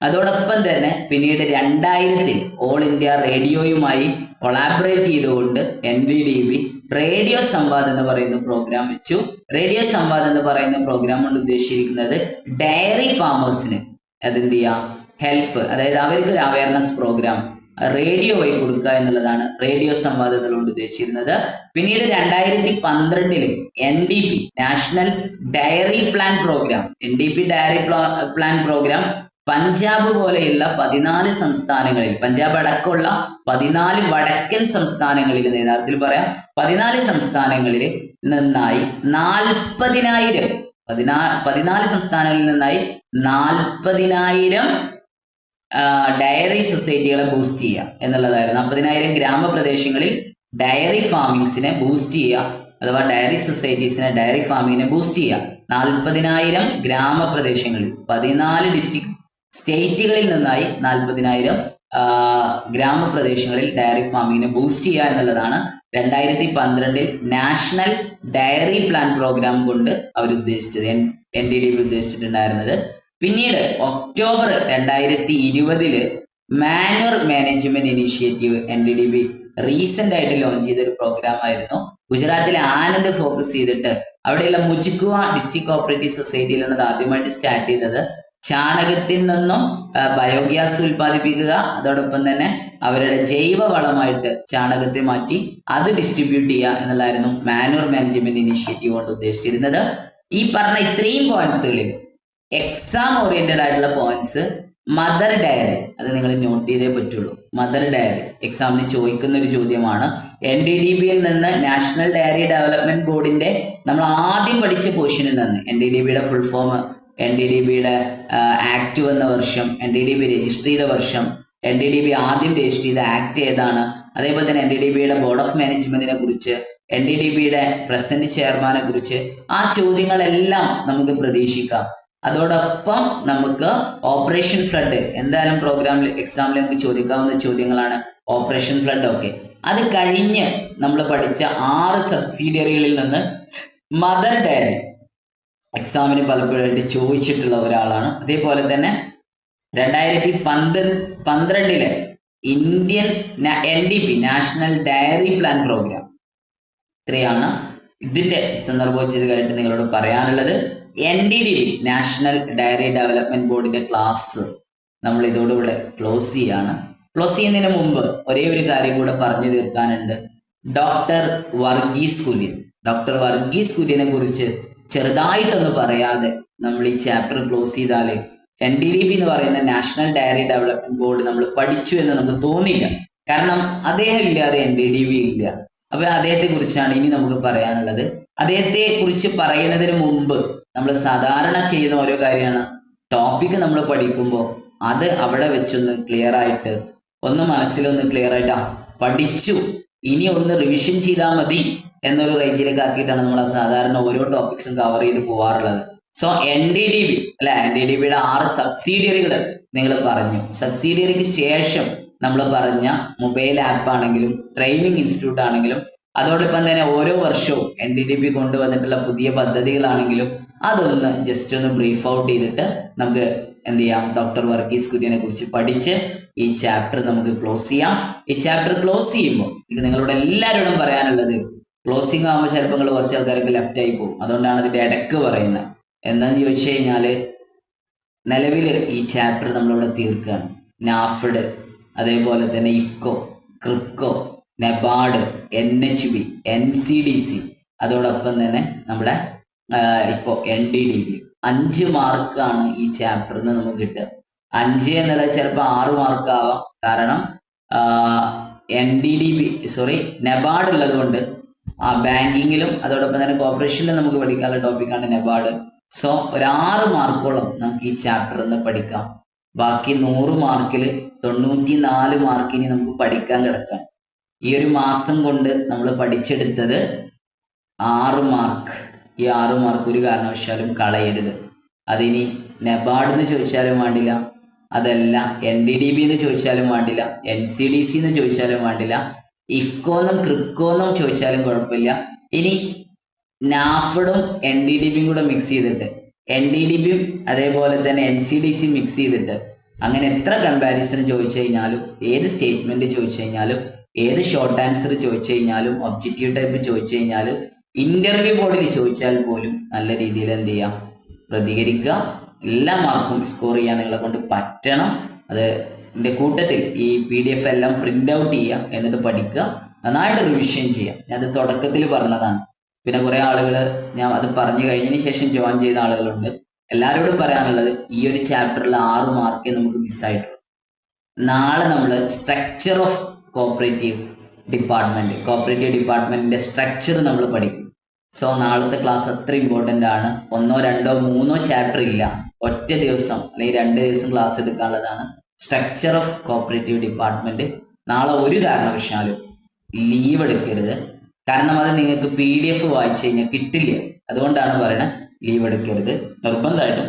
അതോടൊപ്പം തന്നെ പിന്നീട് 2000 ഓൾ ഇന്ത്യ റേഡിയോയുമായി കൊളാബറേറ്റ് ചെയ്തുകൊണ്ട് NDDB റേഡിയോ സംവാദ് എന്ന് പറയുന്ന പ്രോഗ്രാം വെച്ചു. റേഡിയോ സംവാദ് എന്ന് പറയുന്ന പ്രോഗ്രാം കൊണ്ട് ഉദ്ദേശിച്ചിരിക്കുന്നത് ഡയറി ഫാമേഴ്സിന് അതെന്ത് ചെയ്യുക, ഹെൽപ്പ്, അതായത് അവർക്ക് ഒരു അവയർനെസ് പ്രോഗ്രാം റേഡിയോ വഴി കൊടുക്കുക എന്നുള്ളതാണ് റേഡിയോ സംവാദം കൊണ്ട് ഉദ്ദേശിച്ചിരുന്നത്. പിന്നീട് 2012 NDP National Dairy Plan programme, NDP Dairy Plan programme Punjab പോലെയുള്ള 14 സംസ്ഥാനങ്ങളിൽ, പഞ്ചാബ് അടക്കമുള്ള 14 വടക്കൻ സംസ്ഥാനങ്ങളിൽ, യഥാർത്ഥത്തിൽ പറയാം 14 സംസ്ഥാനങ്ങളിൽ നിന്നായി 14 സംസ്ഥാനങ്ങളിൽ നിന്നായി 40,000 ഡയറി സൊസൈറ്റികളെ ബൂസ്റ്റ് ചെയ്യുക എന്നുള്ളതായിരുന്നു. 40,000 ഗ്രാമപ്രദേശങ്ങളിൽ ഡയറി ഫാമിങ്സിനെ ബൂസ്റ്റ് ചെയ്യുക, അഥവാ ഡയറി സൊസൈറ്റീസിനെ, ഡയറി ഫാമിങ്ങിനെ ബൂസ്റ്റ് ചെയ്യുക. 40,000 ഗ്രാമപ്രദേശങ്ങളിൽ 14 ഡിസ്ട്രിക്ട് സ്റ്റേറ്റുകളിൽ നിന്നായി 40,000 ഗ്രാമപ്രദേശങ്ങളിൽ ഡയറി ഫാമിങ്ങിനെ ബൂസ്റ്റ് ചെയ്യുക എന്നുള്ളതാണ് 2012 നാഷണൽ ഡയറി പ്ലാൻ പ്രോഗ്രാം കൊണ്ട് അവർ ഉദ്ദേശിച്ചത്, NDDB ഉദ്ദേശിച്ചിട്ടുണ്ടായിരുന്നത്. പിന്നീട് October 2020 manoeuvre management initiative NDDB recent ആയിട്ട് ലോഞ്ച് ചെയ്ത ഒരു പ്രോഗ്രാം ആയിരുന്നു. ഗുജറാത്തിലെ ആനന്ദ് ഫോക്കസ് ചെയ്തിട്ട് അവിടെയുള്ള മുജ്കുവ ഡിസ്ട്രിക്ട് കോപ്പറേറ്റീവ് സൊസൈറ്റിയിലാണ് ഇത് ആദ്യമായിട്ട് സ്റ്റാർട്ട് ചെയ്തത്. ചാണകത്തിൽ നിന്നും ബയോഗ്യാസ് ഉൽപ്പാദിപ്പിക്കുക, അതോടൊപ്പം തന്നെ അവരുടെ ജൈവ വളമായിട്ട് ചാണകത്തെ മാറ്റി അത് ഡിസ്ട്രിബ്യൂട്ട് ചെയ്യുക എന്നുള്ളതായിരുന്നു മാനുവർ മാനേജ്മെന്റ് ഇനീഷ്യേറ്റീവ് കൊണ്ട് ഉദ്ദേശിച്ചിരുന്നത്. ഈ പറഞ്ഞ ഇത്രയും പോയിന്റ്സുകളിൽ എക്സാം ഓറിയന്റഡ് ആയിട്ടുള്ള പോയിന്റ്സ്, മദർ ഡയറി അത് നിങ്ങൾ നോട്ട് ചെയ്തേ പറ്റുള്ളൂ. മദർ ഡയറി എക്സാമിന് ചോദിക്കുന്ന ഒരു ചോദ്യമാണ്. NDDBയിൽ നിന്ന് നാഷണൽ ഡയറി ഡെവലപ്മെന്റ് ബോർഡിന്റെ നമ്മൾ ആദ്യം പഠിച്ച പോർഷനിൽ നിന്ന് NDDBയുടെ ഫുൾ ഫോം, NDDBയുടെ ആക്ട് വന്ന വർഷം, NDDB രജിസ്റ്റർ ചെയ്ത വർഷം, NDDB ആദ്യം രജിസ്റ്റർ ചെയ്ത ആക്ട് ഏതാണ്, അതേപോലെ തന്നെ NDDBയുടെ ബോർഡ് ഓഫ് മാനേജ്മെന്റിനെ കുറിച്ച്, NDDBയുടെ പ്രസന്റ് ചെയർമാനെ കുറിച്ച്, ആ ചോദ്യങ്ങളെല്ലാം നമുക്ക് പ്രതീക്ഷിക്കാം. അതോടൊപ്പം നമുക്ക് ഓപ്പറേഷൻ ഫ്ലഡ് എന്തായാലും പ്രോഗ്രാമിൽ എക്സാമിൽ നമുക്ക് ചോദിക്കാവുന്ന ചോദ്യങ്ങളാണ് ഓപ്പറേഷൻ ഫ്ലഡ് ഒക്കെ. അത് കഴിഞ്ഞ് നമ്മൾ പഠിച്ച 6 സബ്സിഡിയറികളിൽ നിന്ന് മദർ ഡയറി എക്സാമിന് പലപ്പോഴായിട്ട് ചോദിച്ചിട്ടുള്ള ഒരാളാണ്. അതേപോലെ തന്നെ 2012 Indian NDP National Dairy Plan programme. ഇത്രയാണ് ഇതിന്റെ സന്ദർഭോചിതമായിട്ട് നിങ്ങളോട് പറയാനുള്ളത്. NDDB നാഷണൽ ഡയറി ഡെവലപ്മെന്റ് ബോർഡിന്റെ ക്ലാസ് നമ്മൾ ഇതോടുകൂടെ ക്ലോസ് ചെയ്യാണ്. ക്ലോസ് ചെയ്യുന്നതിന് മുമ്പ് ഒരേ ഒരു കാര്യം കൂടെ പറഞ്ഞു തീർക്കാനുണ്ട്. ഡോക്ടർ വർഗീസ് കുര്യനെ കുറിച്ച് ചെറുതായിട്ടൊന്ന് പറയാതെ നമ്മൾ ഈ ചാപ്റ്റർ ക്ലോസ് ചെയ്താൽ NDDB എന്ന് പറയുന്ന നാഷണൽ ഡയറി ഡെവലപ്മെന്റ് ബോർഡ് നമ്മൾ പഠിച്ചു എന്ന് നമുക്ക് തോന്നില്ല. കാരണം അദ്ദേഹം ഇല്ലാതെ NDDB ഇല്ല. അപ്പൊ അദ്ദേഹത്തെ കുറിച്ചാണ് ഇനി നമുക്ക് പറയാനുള്ളത്. അദ്ദേഹത്തെ കുറിച്ച് പറയുന്നതിന് മുമ്പ് നമ്മൾ സാധാരണ ചെയ്യുന്ന ഓരോ കാര്യമാണ്, ടോപ്പിക് നമ്മൾ പഠിക്കുമ്പോൾ അത് അവിടെ വെച്ചൊന്ന് ക്ലിയർ ആയിട്ട്, ഒന്ന് മനസ്സിലൊന്ന് ക്ലിയർ ആയിട്ട് പഠിച്ചു, ഇനി ഒന്ന് റിവിഷൻ ചെയ്താൽ മതി എന്നൊരു റേഞ്ചിലേക്ക് ആക്കിയിട്ടാണ് നമ്മൾ സാധാരണ ഓരോ ടോപ്പിക്സും കവർ ചെയ്ത് പോവാറുള്ളത്. സോ NDDB അല്ലെ, NDDBയുടെ 6 സബ്സിഡിയറികൾ നിങ്ങൾ പറഞ്ഞു. സബ്സിഡിയറിക്ക് ശേഷം നമ്മൾ പറഞ്ഞ മൊബൈൽ ആപ്പ് ആണെങ്കിലും ട്രെയിനിങ് ഇൻസ്റ്റിറ്റ്യൂട്ട് ആണെങ്കിലും, അതോടൊപ്പം തന്നെ ഓരോ വർഷവും NDDB കൊണ്ടുവന്നിട്ടുള്ള പുതിയ പദ്ധതികളാണെങ്കിലും അതൊന്ന് ജസ്റ്റ് ഒന്ന് ബ്രീഫ് ഔട്ട് ചെയ്തിട്ട് നമുക്ക് എന്ത് ചെയ്യാം, ഡോക്ടർ വർഗീസ് കുര്യനെ കുറിച്ച് പഠിച്ച് ഈ ചാപ്റ്റർ നമുക്ക് ക്ലോസ് ചെയ്യാം. ഈ ചാപ്റ്റർ ക്ലോസ് ചെയ്യുമ്പോൾ ഇത് നിങ്ങളോട് എല്ലാവരോടും പറയാനുള്ളത്, ക്ലോസിംഗ് ആകുമ്പോൾ ചിലപ്പോൾ നിങ്ങൾ കുറച്ച് ആൾക്കാർക്ക് ലെഫ്റ്റ് ആയി പോകും. അതുകൊണ്ടാണ് അതിന്റെ ഇടക്ക് പറയുന്നത്. എന്താന്ന് ചോദിച്ചു കഴിഞ്ഞാല്, നിലവിൽ ഈ ചാപ്റ്റർ നമ്മളിവിടെ തീർക്കുകയാണ്. നാഫഡ്, അതേപോലെ തന്നെ IFFCO, KRIBHCO, NABARD, NHB, NCDC, അതോടൊപ്പം തന്നെ നമ്മുടെ ഇപ്പോൾ NDDB 5 മാർക്കാണ് ഈ ചാപ്റ്ററിന് നമുക്ക് കിട്ടുക. 5 എന്നുള്ളത് ചിലപ്പോൾ 6 മാർക്ക് ആവാം. കാരണം നെബാർഡ് ഉള്ളത് കൊണ്ട് ബാങ്കിങ്ങിലും അതോടൊപ്പം തന്നെ കോർപ്പറേഷനിലും നമുക്ക് പഠിക്കാനുള്ള ടോപ്പിക്കാണ് നെബാർഡ്. സോ ഒരു 6 മാർക്കോളം നമുക്ക് ഈ ചാപ്റ്റർ ഒന്ന് പഠിക്കാം. ബാക്കി 100 മാർക്കിൽ 94 മാർക്കിന് നമുക്ക് പഠിക്കാൻ കിടക്കാം. ഈ ഒരു മാസം കൊണ്ട് നമ്മൾ പഠിച്ചെടുത്തത് 6 മാർക്ക്. ഈ 6 മാർക്ക് ഒരു കാരണവശാലും കളയരുത്. അതിനി നെബാർഡ് എന്ന് ചോദിച്ചാലും വേണ്ടില്ല, അതല്ല NDDB എന്ന് ചോദിച്ചാലും വേണ്ടില്ല, NCDC എന്ന് ചോദിച്ചാലും വേണ്ടില്ല, ഇഫ്കോന്നും ക്രിപ്കോന്നും ചോദിച്ചാലും കുഴപ്പമില്ല. ഇനി നാഫഡും NDDBയും കൂടെ മിക്സ് ചെയ്തിട്ട് NDDBയും അതേപോലെ തന്നെ NCDC മിക്സ് ചെയ്തിട്ട് അങ്ങനെ എത്ര കമ്പാരിസൺ ചോദിച്ചു കഴിഞ്ഞാലും, ഏത് സ്റ്റേറ്റ്മെന്റ് ചോദിച്ചു കഴിഞ്ഞാലും, ഏത് ഷോർട്ട് ആൻസർ ചോദിച്ചു കഴിഞ്ഞാലും, ഒബ്ജക്റ്റീവ് ടൈപ്പ് ചോദിച്ചു കഴിഞ്ഞാലും, ഇന്റർവ്യൂ ബോർഡിൽ ചോദിച്ചാൽ പോലും നല്ല രീതിയിൽ എന്ത് ചെയ്യാം, പ്രതികരിക്കുക. എല്ലാ മാർക്കും സ്കോർ ചെയ്യാൻ നിങ്ങളെ കൊണ്ട് പറ്റണം. അത് എൻ്റെ കൂട്ടത്തിൽ ഈ PDF എല്ലാം പ്രിന്റ് ഔട്ട് ചെയ്യുക, എന്നിട്ട് പഠിക്കുക, നന്നായിട്ട് റിവിഷൻ ചെയ്യാം. ഞാനത് തുടക്കത്തിൽ പറഞ്ഞതാണ്. പിന്നെ കുറെ ആളുകൾ ഞാൻ അത് പറഞ്ഞു കഴിഞ്ഞതിന് ശേഷം ജോയിൻ ചെയ്ത ആളുകളുണ്ട്. എല്ലാവരോടും പറയാനുള്ളത് ഈ ഒരു ചാപ്റ്ററിൽ 6 മാർക്കേ നമുക്ക് മിസ്സായിട്ടുള്ളൂ. നാളെ നമ്മൾ സ്ട്രക്ചർ ഓഫ് കോപ്പറേറ്റീവ് ഡിപ്പാർട്ട്മെന്റിന്റെ സ്ട്രക്ചർ നമ്മൾ പഠിക്കും. സോ നാളത്തെ ക്ലാസ് അത്ര ഇമ്പോർട്ടൻ്റ് ആണ്. 1, 2, 3 ചാപ്റ്റർ ഇല്ല, ഒറ്റ ദിവസം അല്ലെങ്കിൽ 2 ദിവസം ക്ലാസ് എടുക്കാനുള്ളതാണ്. സ്ട്രക്ചർ ഓഫ് കോപ്പറേറ്റീവ് ഡിപ്പാർട്ട്മെന്റ് നാളെ ഒരു കാരണവശാലും ലീവ് എടുക്കരുത്. കാരണം അത് നിങ്ങൾക്ക് PDF വായിച്ചു കഴിഞ്ഞാൽ കിട്ടില്ല. അതുകൊണ്ടാണ് പറയുന്നത് ലീവ് എടുക്കരുത്. നിർബന്ധമായിട്ടും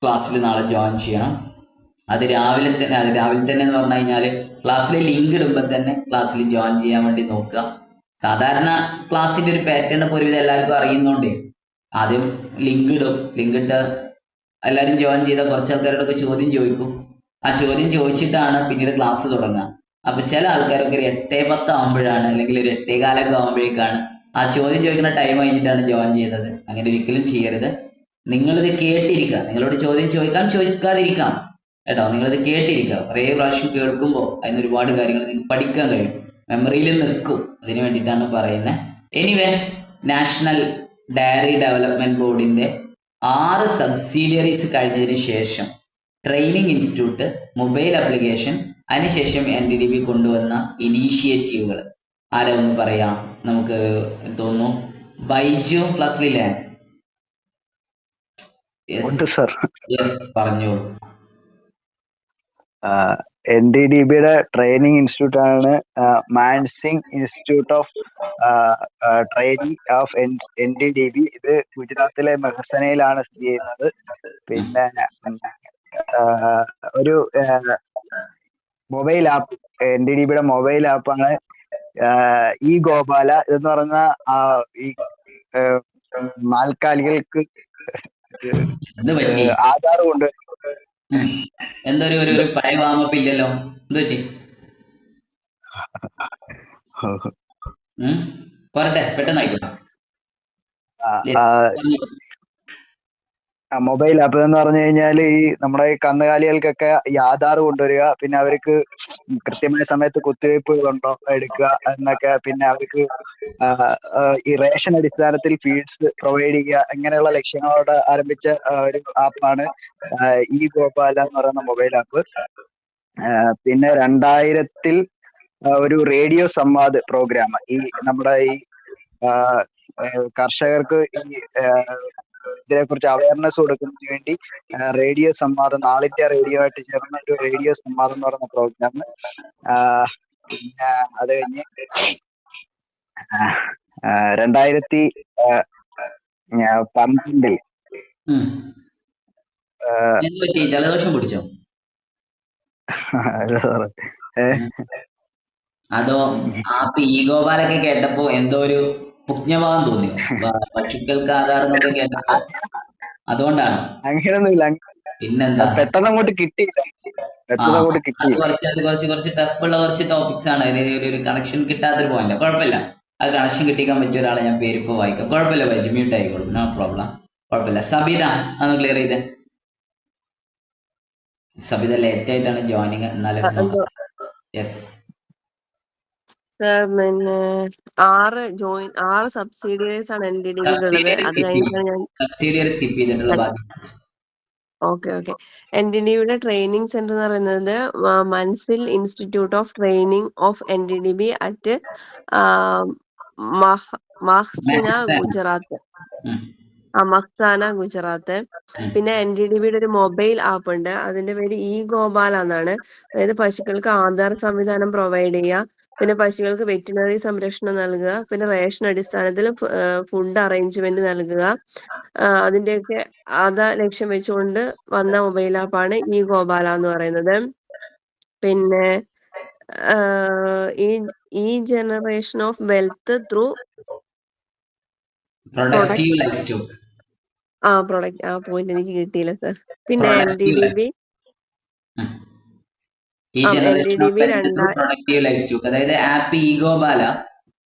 ക്ലാസ്സിൽ നാളെ ജോയിൻ ചെയ്യണം. അത് രാവിലെ തന്നെ എന്ന് പറഞ്ഞു കഴിഞ്ഞാൽ ക്ലാസ്സിലെ ലിങ്ക് ഇടുമ്പോൾ തന്നെ ക്ലാസ്സിൽ ജോയിൻ ചെയ്യാൻ വേണ്ടി നോക്കുക. സാധാരണ ക്ലാസ്സിന്റെ ഒരു പാറ്റേൺ ഒരുവിധം എല്ലാവർക്കും അറിയുന്നോണ്ടേ ആദ്യം ലിങ്ക് ഇടും. ലിങ്ക് ഇട്ട് എല്ലാവരും ജോയിൻ ചെയ്താൽ കുറച്ച് ആൾക്കാരോടൊക്കെ ചോദ്യം ചോദിക്കും. ആ ചോദ്യം ചോദിച്ചിട്ടാണ് പിന്നീട് ക്ലാസ് തുടങ്ങുക. അപ്പൊ ചില ആൾക്കാരൊക്കെ ഒരു 8:10 ആകുമ്പോഴാണ്, അല്ലെങ്കിൽ ഒരു 8:15 ആകുമ്പോഴേക്കാണ് ആ ചോദ്യം ചോദിക്കുന്ന ടൈം കഴിഞ്ഞിട്ടാണ് ജോയിൻ ചെയ്യുന്നത്. അങ്ങനെ ഒരിക്കലും ചെയ്യരുത്. നിങ്ങളിത് കേട്ടിരിക്കുക. നിങ്ങളോട് ചോദ്യം ചോദിക്കാതിരിക്കാം കേട്ടോ. നിങ്ങളിത് കേട്ടിരിക്കുക. കുറേ പ്രാവശ്യം കേൾക്കുമ്പോൾ അതിന് ഒരുപാട് കാര്യങ്ങൾ നിങ്ങൾക്ക് പഠിക്കാൻ കഴിയും, മെമ്മറിയിൽ നിൽക്കും. അതിന് വേണ്ടിയിട്ടാണ് പറയുന്നത്. എനിവേ, നാഷണൽ ഡയറി ഡെവലപ്മെന്റ് ബോർഡിന്റെ 6 സബ്സിഡിയറീസ് കഴിഞ്ഞതിന് ശേഷം ട്രെയിനിങ് ഇൻസ്റ്റിറ്റ്യൂട്ട്, മൊബൈൽ ആപ്ലിക്കേഷൻ, അതിനുശേഷം NDDB കൊണ്ടുവന്ന ഇനീഷ്യേറ്റീവുകൾ ആരാ ഒന്ന് പറയാം? നമുക്ക് തോന്നുന്നു ബൈജു ക്ലാസ്സിലില്ലേ? പറഞ്ഞോളൂ. NDDBയുടെ ട്രെയിനിങ് ഇൻസ്റ്റിറ്റ്യൂട്ട് ആണ് Mansingh institute of training of NDDB. ഇത് ഗുജറാത്തിലെ മെഹ്സനയിലാണ് സ്ഥിതി ചെയ്യുന്നത്. പിന്നെ ഒരു മൊബൈൽ ആപ്പ്, NDDBയുടെ മൊബൈൽ ആപ്പാണ് ഈ ഗോപാല എന്ന് പറഞ്ഞ ഈ നാൽക്കാലികൾക്ക് ആധാർ കൊണ്ട് എന്തൊരു പഴയ വാമപ്പ് ഇല്ലല്ലോ, എന്ത് പറ്റി? പറട്ടെ, പെട്ടെന്നായിക്കോട്ടെ. മൊബൈൽ ആപ്പ് എന്ന് പറഞ്ഞു കഴിഞ്ഞാൽ ഈ നമ്മുടെ ഈ കന്നുകാലികൾക്കൊക്കെ ഈ ആധാർ കൊണ്ടുവരിക, പിന്നെ അവർക്ക് കൃത്യമായ സമയത്ത് കുത്തിവയ്പ്പുകളുണ്ടോ എടുക്കുക എന്നൊക്കെ, പിന്നെ അവർക്ക് ഈ റേഷൻ അടിസ്ഥാനത്തിൽ ഫീഡ്സ് പ്രൊവൈഡ് ചെയ്യുക, ഇങ്ങനെയുള്ള ലക്ഷ്യങ്ങളോടെ ആരംഭിച്ച ഒരു ആപ്പാണ് ഈ ഗോപാല എന്ന് പറയുന്ന മൊബൈൽ ആപ്പ്. പിന്നെ 2000 ഒരു റേഡിയോ സംവാദ് പ്രോഗ്രാം, ഈ നമ്മുടെ ഈ കർഷകർക്ക് ഈ ഇതിനെക്കുറിച്ച് അവയർനെസ് കൊടുക്കുന്നതിന് വേണ്ടി റേഡിയോ സംവാദം, നാളിന്റെ റേഡിയോ ആയിട്ട് ചേർന്ന ഒരു റേഡിയോ സംവാദം എന്ന് പറയുന്ന പ്രോഗ്രാം. പിന്നെ അത് കഴിഞ്ഞ് 2012 ജലദോഷം പിടിച്ചോ? അതോ ആ പി ഗോപാലൊക്കെ കേട്ടപ്പോ എന്തോ ഒരു പുജ്ഞഭാവം തോന്നിയോ? പശുക്കൾക്ക് ആധാർ എന്നൊക്കെ കേട്ടപ്പോ അതുകൊണ്ടാണ്? അങ്ങനെയൊന്നുമില്ല, പിന്നെന്താ, പെട്ടെന്ന് അങ്ങോട്ട് കിട്ടിയില്ല. കുറച്ച് ടഫുള്ള കുറച്ച് ടോപ്പിക്സ് ആണ്. ഒരു കണക്ഷൻ കിട്ടാത്തൊരു പോയിന്റ്. കുഴപ്പമില്ല, അത് കണക്ഷൻ കിട്ടിക്കാൻ പറ്റിയ ഒരാളെ ഞാൻ പേരിപ്പോ വായിക്കാം. കുഴപ്പമില്ല, വൈജ് മ്യൂട്ട് ആയിക്കോളും, നോ പ്രോബ്ലം, കുഴപ്പമില്ല. സബിത അതൊന്ന് ക്ലിയർ ചെയ്തേ. സബിത ലേറ്റ് ആയിട്ടാണ് ജോയിനിങ്, എന്നാലും യെസ്. പിന്നെ 6 സബ്സിഡിയറീസ് ആണ് NDDB ഉള്ളത്. അത് കഴിഞ്ഞാണ് ഞാൻ ഓക്കെ. NDDBയുടെ ട്രെയിനിങ് സെന്റർ എന്ന് പറയുന്നത് Mansinh institute of training of NDDB at Mehsana Gujarat. Mehsana Gujarat. പിന്നെ NDDBയുടെ ഒരു മൊബൈൽ ആപ്പ് ഉണ്ട്, അതിന്റെ പേര് ഇ ഗോപാല എന്നാണ്. അതായത് പശുക്കൾക്ക് ആധാർ സംവിധാനം പ്രൊവൈഡ് ചെയ്യുക, പിന്നെ പശുക്കൾക്ക് വെറ്റിനറി സംരക്ഷണം നൽകുക, പിന്നെ റേഷൻ അടിസ്ഥാനത്തിൽ ഫുഡ് അറേഞ്ച്മെന്റ് നൽകുക. അതിന്റെയൊക്കെ ലക്ഷ്യം വെച്ചുകൊണ്ട് വന്ന മൊബൈൽ ആപ്പാണ് ഇ ഗോപാല എന്ന് പറയുന്നത്. പിന്നെ ഈ generation of wealth through productive life stock. Product point എനിക്ക് കിട്ടിയില്ല സർ. പിന്നെ NDDB ഈ generation of productive life stock, അതായത് ആപ്പ് ഈഗോബാല.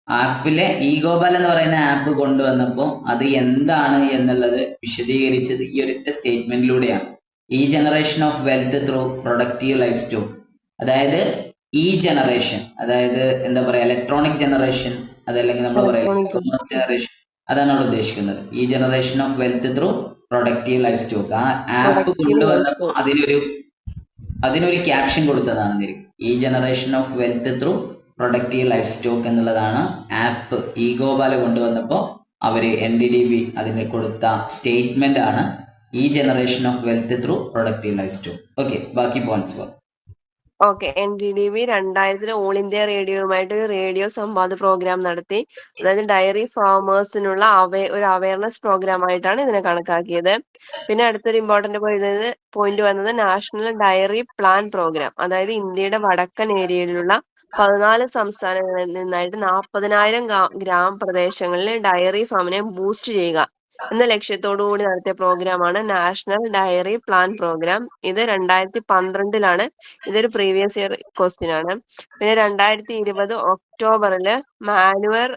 ആപ്പിലെ ഈഗോബാല എന്ന് പറയുന്ന ആപ്പ് കൊണ്ടുവന്നപ്പോൾ അത് എന്താണ് എന്നുള്ളത് വിശദീകരിച്ചത് ഈ ഒരൊറ്റ സ്റ്റേറ്റ്മെന്റിലൂടെയാണ്. ഈ generation of wealth through productive life stock, അതായത് ഈ ജനറേഷൻ, അതായത് എന്താ പറയാ, ഇലക്ട്രോണിക് ജനറേഷൻ, അതല്ലെങ്കിൽ നമ്മൾ പറയുന്നത് ജനറേഷൻ, അതാണ് അവിടെ ഉദ്ദേശിക്കുന്നത്. ഈ generation of wealth through productive life stock. ആ ആപ്പ് കൊണ്ടുവന്നപ്പോൾ അതിനൊരു ക്യാപ്ഷൻ കൊടുത്തതാണ് ഈ generation of wealth through productive life stock എന്നുള്ളതാണ് ആപ്പ് ഈഗോബാല കൊണ്ടുവന്നപ്പോൾ അവര് NDDB അതിന് കൊടുത്ത സ്റ്റേറ്റ്മെന്റ് ആണ് ഈ generation of wealth through productive life stock. Okay, ബാക്കി പോയിന്റ്സ് പറ. ഓക്കെ, NDDB 2000 ഓൾ ഇന്ത്യ റേഡിയോയുമായിട്ട് ഒരു റേഡിയോ സംവാദ പ്രോഗ്രാം നടത്തി. അതായത് ഡയറി ഫാമേഴ്സിനുള്ള ഒരു അവയർനെസ് പ്രോഗ്രാം ആയിട്ടാണ് ഇതിനെ കണക്കാക്കിയത്. പിന്നെ അടുത്തൊരു ഇമ്പോർട്ടന്റ് പോയിന്റ് വന്നത് നാഷണൽ ഡയറി പ്ലാൻ പ്രോഗ്രാം. അതായത് ഇന്ത്യയുടെ വടക്കൻ ഏരിയയിലുള്ള 14 സംസ്ഥാനങ്ങളിൽ നിന്നായിട്ട് 40,000 ഗ്രാമപ്രദേശങ്ങളിൽ ഡയറി ഫാമിനെ ബൂസ്റ്റ് ചെയ്യുക എന്ന ലക്ഷ്യത്തോടു കൂടി നടത്തിയ പ്രോഗ്രാമാണ് നാഷണൽ ഡയറി പ്ലാൻ പ്രോഗ്രാം. ഇത് 2012 ഇതൊരു പ്രീവിയസ് ഇയർ ക്വസ്റ്റ്യൻ ആണ്. പിന്നെ 2020 ഒക്ടോബറില് മാനുവർ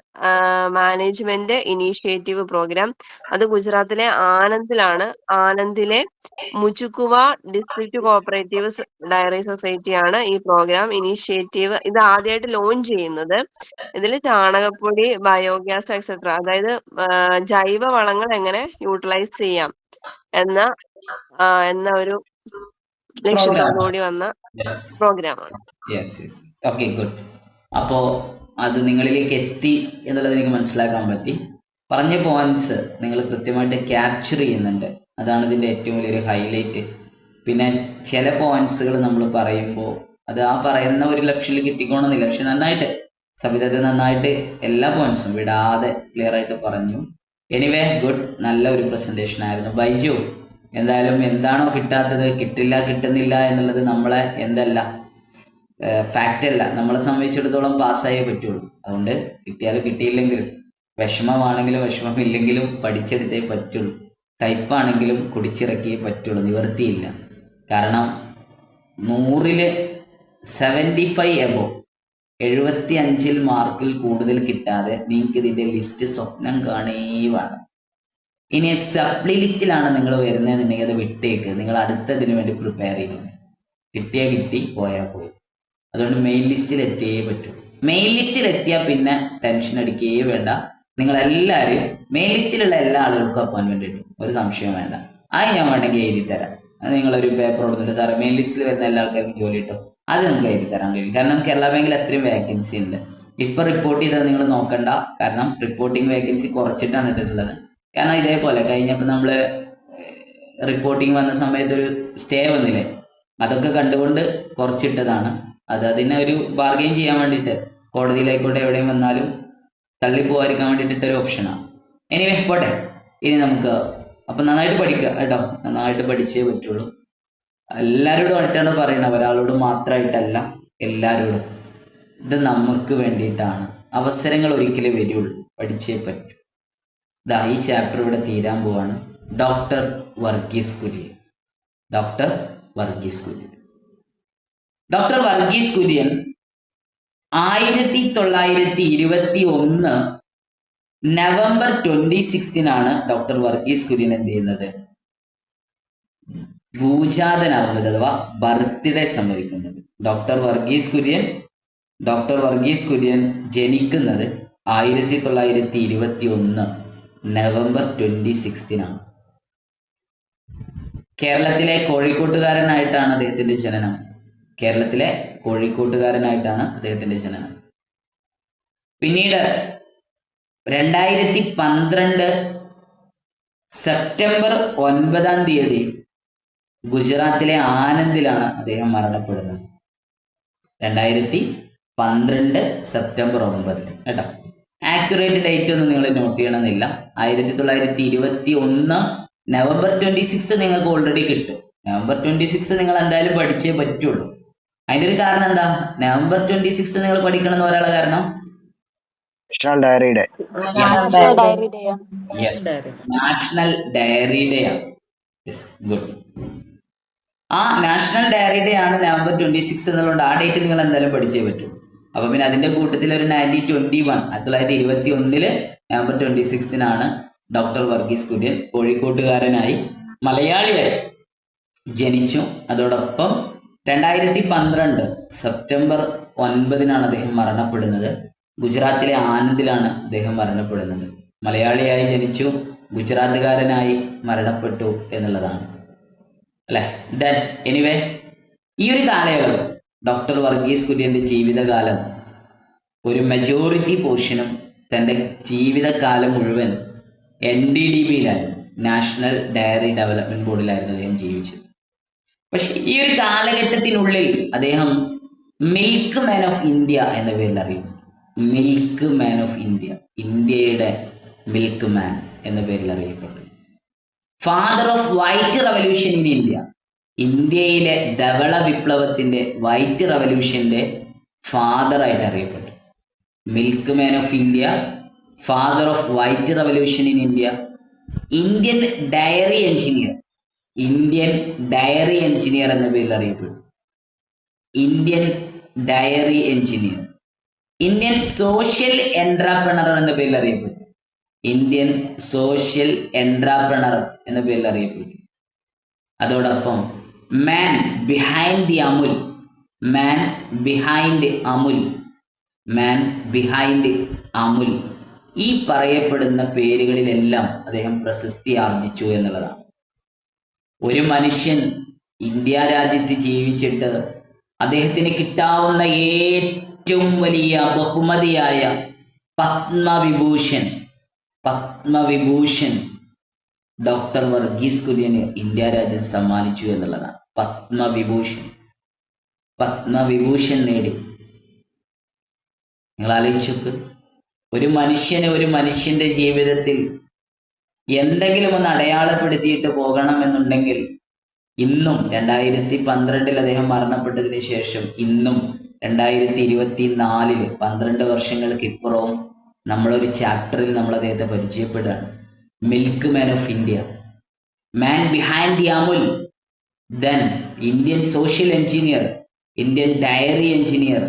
മാനേജ്മെന്റ് ഇനീഷ്യേറ്റീവ് പ്രോഗ്രാം, അത് ഗുജറാത്തിലെ ആനന്ദിലാണ്. ആനന്ദിലെ മുചുക്കുവ ഡിസ്ട്രിക്ട് കോഓപ്പറേറ്റീവ് ഡയറി സൊസൈറ്റിയാണ് ഈ പ്രോഗ്രാം ഇനീഷ്യേറ്റീവ് ഇത് ആദ്യമായിട്ട് ലോഞ്ച് ചെയ്യുന്നത്. ഇതിൽ ചാണകപ്പൊടി, ബയോഗ്യാസ് എക്സെട്ര, അതായത് ജൈവ വളങ്ങൾ എങ്ങനെ യൂട്ടിലൈസ് ചെയ്യാം എന്ന ഒരു ലക്ഷ്യത്തോടുകൂടി വന്ന പ്രോഗ്രാമാണ്. Okay, good. അപ്പോ അത് നിങ്ങളിലേക്ക് എത്തി എന്നുള്ളത് എനിക്ക് മനസ്സിലാക്കാൻ പറ്റി. പറഞ്ഞ പോയിന്റ്സ് നിങ്ങൾ കൃത്യമായിട്ട് ക്യാപ്ചർ ചെയ്യുന്നുണ്ട്, അതാണ് ഇതിന്റെ ഏറ്റവും വലിയൊരു ഹൈലൈറ്റ്. പിന്നെ ചില പോയിന്റ്സുകൾ നമ്മൾ പറയുമ്പോൾ അത് ആ പറയുന്ന ഒരു ലക്ഷ്യത്തിൽ കിട്ടിക്കോണമെന്നില്ല, പക്ഷെ നന്നായിട്ട് സബിതത്തെ നന്നായിട്ട് എല്ലാ പോയിന്റ്സും വിടാതെ ക്ലിയർ ആയിട്ട് പറഞ്ഞു. എനിവേ, ഗുഡ്, നല്ല ഒരു പ്രസന്റേഷൻ ആയിരുന്നു. ബൈജു, എന്തായാലും എന്താണോ കിട്ടാത്തത്, കിട്ടുന്നില്ല എന്നുള്ളത് നമ്മളെ എന്തല്ല, ഫാക്റ്റ് അല്ല. നമ്മളെ സംബന്ധിച്ചിടത്തോളം പാസ്സായേ പറ്റുള്ളൂ. അതുകൊണ്ട് കിട്ടിയാലും കിട്ടിയില്ലെങ്കിലും, വിഷമമാണെങ്കിലും വിഷമമില്ലെങ്കിലും പഠിച്ചെടുത്തേ പറ്റുള്ളൂ. കയ്പാണെങ്കിലും കുടിച്ചിറക്കിയേ പറ്റുള്ളൂ, നിവർത്തിയില്ല. കാരണം 100-ല് 75 എബോ 75 മാർക്കിൽ കൂടുതൽ കിട്ടാതെ നിങ്ങൾക്ക് ഇതിന്റെ ലിസ്റ്റ് സ്വപ്നം കാണുകയാണ്. ഇനി സപ്ലി ലിസ്റ്റിലാണ് നിങ്ങൾ വരുന്നതെന്നുണ്ടെങ്കിൽ അത് വിട്ടേക്ക്, നിങ്ങൾ അടുത്തതിന് വേണ്ടി പ്രിപ്പയർ ചെയ്യുന്നത്. കിട്ടിയാൽ കിട്ടി, പോയാൽ പോയി. അതുകൊണ്ട് മെയിൻ ലിസ്റ്റിൽ എത്തിയേ പറ്റൂ. മെയിൻ ലിസ്റ്റിൽ എത്തിയാൽ പിന്നെ ടെൻഷൻ അടിക്കുകയേ വേണ്ട. നിങ്ങളെല്ലാവരും മെയിൻ ലിസ്റ്റിലുള്ള എല്ലാ ആളുകൾക്കും അപ്പോയിൻമെന്റ് കിട്ടും, ഒരു സംശയം വേണ്ട. അത് ഞാൻ വേണമെങ്കിൽ എഴുതി തരാം. നിങ്ങളൊരു പേപ്പർ കൊടുത്തിട്ട് സാറേ മെയിൻ ലിസ്റ്റിൽ വരുന്ന എല്ലാ ആൾക്കാർക്കും ജോലി കിട്ടും, അത് നമുക്ക് എഴുതി തരാൻ കഴിയും. കാരണം കേരള ബാങ്കിൽ അത്രയും വേക്കൻസി ഉണ്ട്. ഇപ്പൊ റിപ്പോർട്ട് ചെയ്തത് നിങ്ങൾ നോക്കണ്ട, കാരണം റിപ്പോർട്ടിംഗ് വേക്കൻസി കുറച്ചിട്ടാണ് ഇട്ടിട്ടുള്ളത്. കാരണം ഇതേപോലെ കഴിഞ്ഞപ്പോൾ നമ്മള് റിപ്പോർട്ടിംഗ് വന്ന സമയത്ത് ഒരു സ്റ്റേ വന്നില്ലേ, അതൊക്കെ കണ്ടുകൊണ്ട് കുറച്ചിട്ടതാണ്. അതിനെ ഒരു ബാർഗെയിൻ ചെയ്യാൻ വേണ്ടിയിട്ട് കോടതിയിലായിക്കോട്ടെ എവിടെയും വന്നാലും തള്ളിപ്പോവാതിരിക്കാൻ വേണ്ടിയിട്ടൊരു ഓപ്ഷനാണ്. എനിവേ, പോട്ടെ. ഇനി നമുക്ക് അപ്പൊ നന്നായിട്ട് പഠിക്കുക കേട്ടോ, നന്നായിട്ട് പഠിച്ചേ പറ്റുള്ളൂ. എല്ലാവരോടും ആയിട്ടാണ് പറയണത്, ഒരാളോട് മാത്രമായിട്ടല്ല, എല്ലാവരോടും. ഇത് നമുക്ക് വേണ്ടിയിട്ടാണ്. അവസരങ്ങൾ ഒരിക്കലേ വരുള്ളൂ, പഠിച്ചേ പറ്റൂ. ഈ ചാപ്റ്റർ ഇവിടെ തീരാൻ പോവാണ്. Doctor Varghese Kurian. Doctor Varghese Kurian 1921 November 26 doctor Varghese Kurien എന്ത് ചെയ്യുന്നത്, ഭൂജാതനാവുന്നത് അഥവാ ബർത്ത്ഡേ സംഭവിക്കുന്നത്. ഡോക്ടർ വർഗീസ് കുര്യൻ ജനിക്കുന്നത് 1921 നവംബർ 26 കേരളത്തിലെ കോഴിക്കോട്ടുകാരനായിട്ടാണ് അദ്ദേഹത്തിന്റെ ജനനം. പിന്നീട് 2012 സെപ്റ്റംബർ 9 ഗുജറാത്തിലെ ആനന്ദിലാണ് അദ്ദേഹം മരണപ്പെടുന്നത്. 2012 സെപ്റ്റംബർ 9 കേട്ടോ. ആക്യുറേറ്റ് ഡേറ്റ് ഒന്നും നിങ്ങൾ നോട്ട് ചെയ്യണമെന്നില്ല. 1921 നവംബർ 26 നിങ്ങൾക്ക് ഓൾറെഡി കിട്ടും. നവംബർ 26 നിങ്ങൾ എന്തായാലും പഠിച്ചേ പറ്റുള്ളൂ. അതിന്റെ ഒരു കാരണം എന്താ? നവംബർ 26 നിങ്ങൾ പഠിക്കണം എന്ന് പറയാനുള്ള കാരണം national dairy day. National dairy day ആണ്. ഗുഡ്. ആ നാഷണൽ ഡയറി ഡേ ആണ് നവംബർ 26 എന്നുള്ളത്. ആ ഡേറ്റ് നിങ്ങൾ എന്തായാലും പഠിച്ചേ പറ്റൂ. അപ്പൊ പിന്നെ അതിന്റെ കൂട്ടത്തിൽ ഒരു 1921 നവംബർ 26 ഡോക്ടർ വർഗീസ് കുര്യൻ കോഴിക്കോട്ടുകാരനായി മലയാളിയായി ജനിച്ചു. അതോടൊപ്പം 2012 സെപ്റ്റംബർ 9 അദ്ദേഹം മരണപ്പെടുന്നത്. ഗുജറാത്തിലെ ആനന്ദിലാണ് അദ്ദേഹം മരണപ്പെടുന്നത്. മലയാളിയായി ജനിച്ചു, ഗുജറാത്തുകാരനായി മരണപ്പെട്ടു എന്നുള്ളതാണ് അല്ലെ. ദെൻ എനിവേ ഈ ഒരു കാലയളവ് ഡോക്ടർ വർഗീസ് കുര്യന്റെ ജീവിതകാലം ഒരു മെജോറിറ്റി പോർഷനും തൻ്റെ ജീവിതകാലം മുഴുവൻ NDDB-യിലായിരുന്നു, നാഷണൽ ഡയറി ഡെവലപ്മെന്റ് ബോർഡിലായിരുന്നു അദ്ദേഹം ജീവിച്ചത്. പക്ഷെ ഈ ഒരു കാലഘട്ടത്തിനുള്ളിൽ അദ്ദേഹം മിൽക്ക് മാൻ ഓഫ് ഇന്ത്യ എന്ന പേരിൽ അറിയും. മിൽക്ക് മാൻ ഓഫ് ഇന്ത്യ, ഇന്ത്യയുടെ മിൽക്ക് മാൻ എന്ന പേരിൽ അറിയപ്പെട്ടു. Father of white revolution in India, ഇന്ത്യയിലെ ധവള വിപ്ലവത്തിന്റെ വൈറ്റ് റവല്യൂഷന്റെ ഫാദർ ആയിട്ട് അറിയപ്പെട്ടു. Milk man of India, father of white revolution in India, Indian dairy engineer, Indian dairy engineer എന്ന പേരിൽ അറിയപ്പെട്ടു. Indian dairy engineer, Indian social entrepreneur എന്ന പേരിൽ അറിയപ്പെട്ടു. ഇന്ത്യൻ സോഷ്യൽ എന്റർപ്രണർ എന്ന പേരിൽ അറിയപ്പെട്ടു. അതോടൊപ്പം മാൻ behind the Amul, man behind Amul, man behind Amul, ഈ പറയപ്പെടുന്ന പേരുകളിലെല്ലാം അദ്ദേഹം പ്രശസ്തി ആർജിച്ചു എന്നുള്ളതാണ്. ഒരു മനുഷ്യൻ ഇന്ത്യ രാജ്യത്ത് ജീവിച്ചിട്ട് അദ്ദേഹത്തിന് കിട്ടാവുന്ന ഏറ്റവും വലിയ ബഹുമതിയായ പത്മവിഭൂഷൺ ഡോക്ടർ വർഗീസ് കുര്യന് ഇന്ത്യ രാജ്യം സമ്മാനിച്ചു എന്നുള്ളതാണ്. പത്മവിഭൂഷൺ നേടി. നിങ്ങൾ ആലോചിച്ചോക്ക്, ഒരു മനുഷ്യന്റെ ജീവിതത്തിൽ എന്തെങ്കിലും ഒന്ന് അടയാളപ്പെടുത്തിയിട്ട് പോകണം എന്നുണ്ടെങ്കിൽ ഇന്നും 2012 അദ്ദേഹം മരണപ്പെട്ടതിന് ശേഷം ഇന്നും 2024 12 വർഷങ്ങൾക്ക് ഇപ്പുറവും നമ്മളൊരു ചാപ്റ്ററിൽ നമ്മൾ അദ്ദേഹത്തെ പരിചയപ്പെടുകയാണ്. Milk man of India, man behind the Amul, then Indian social engineer, Indian dairy engineer,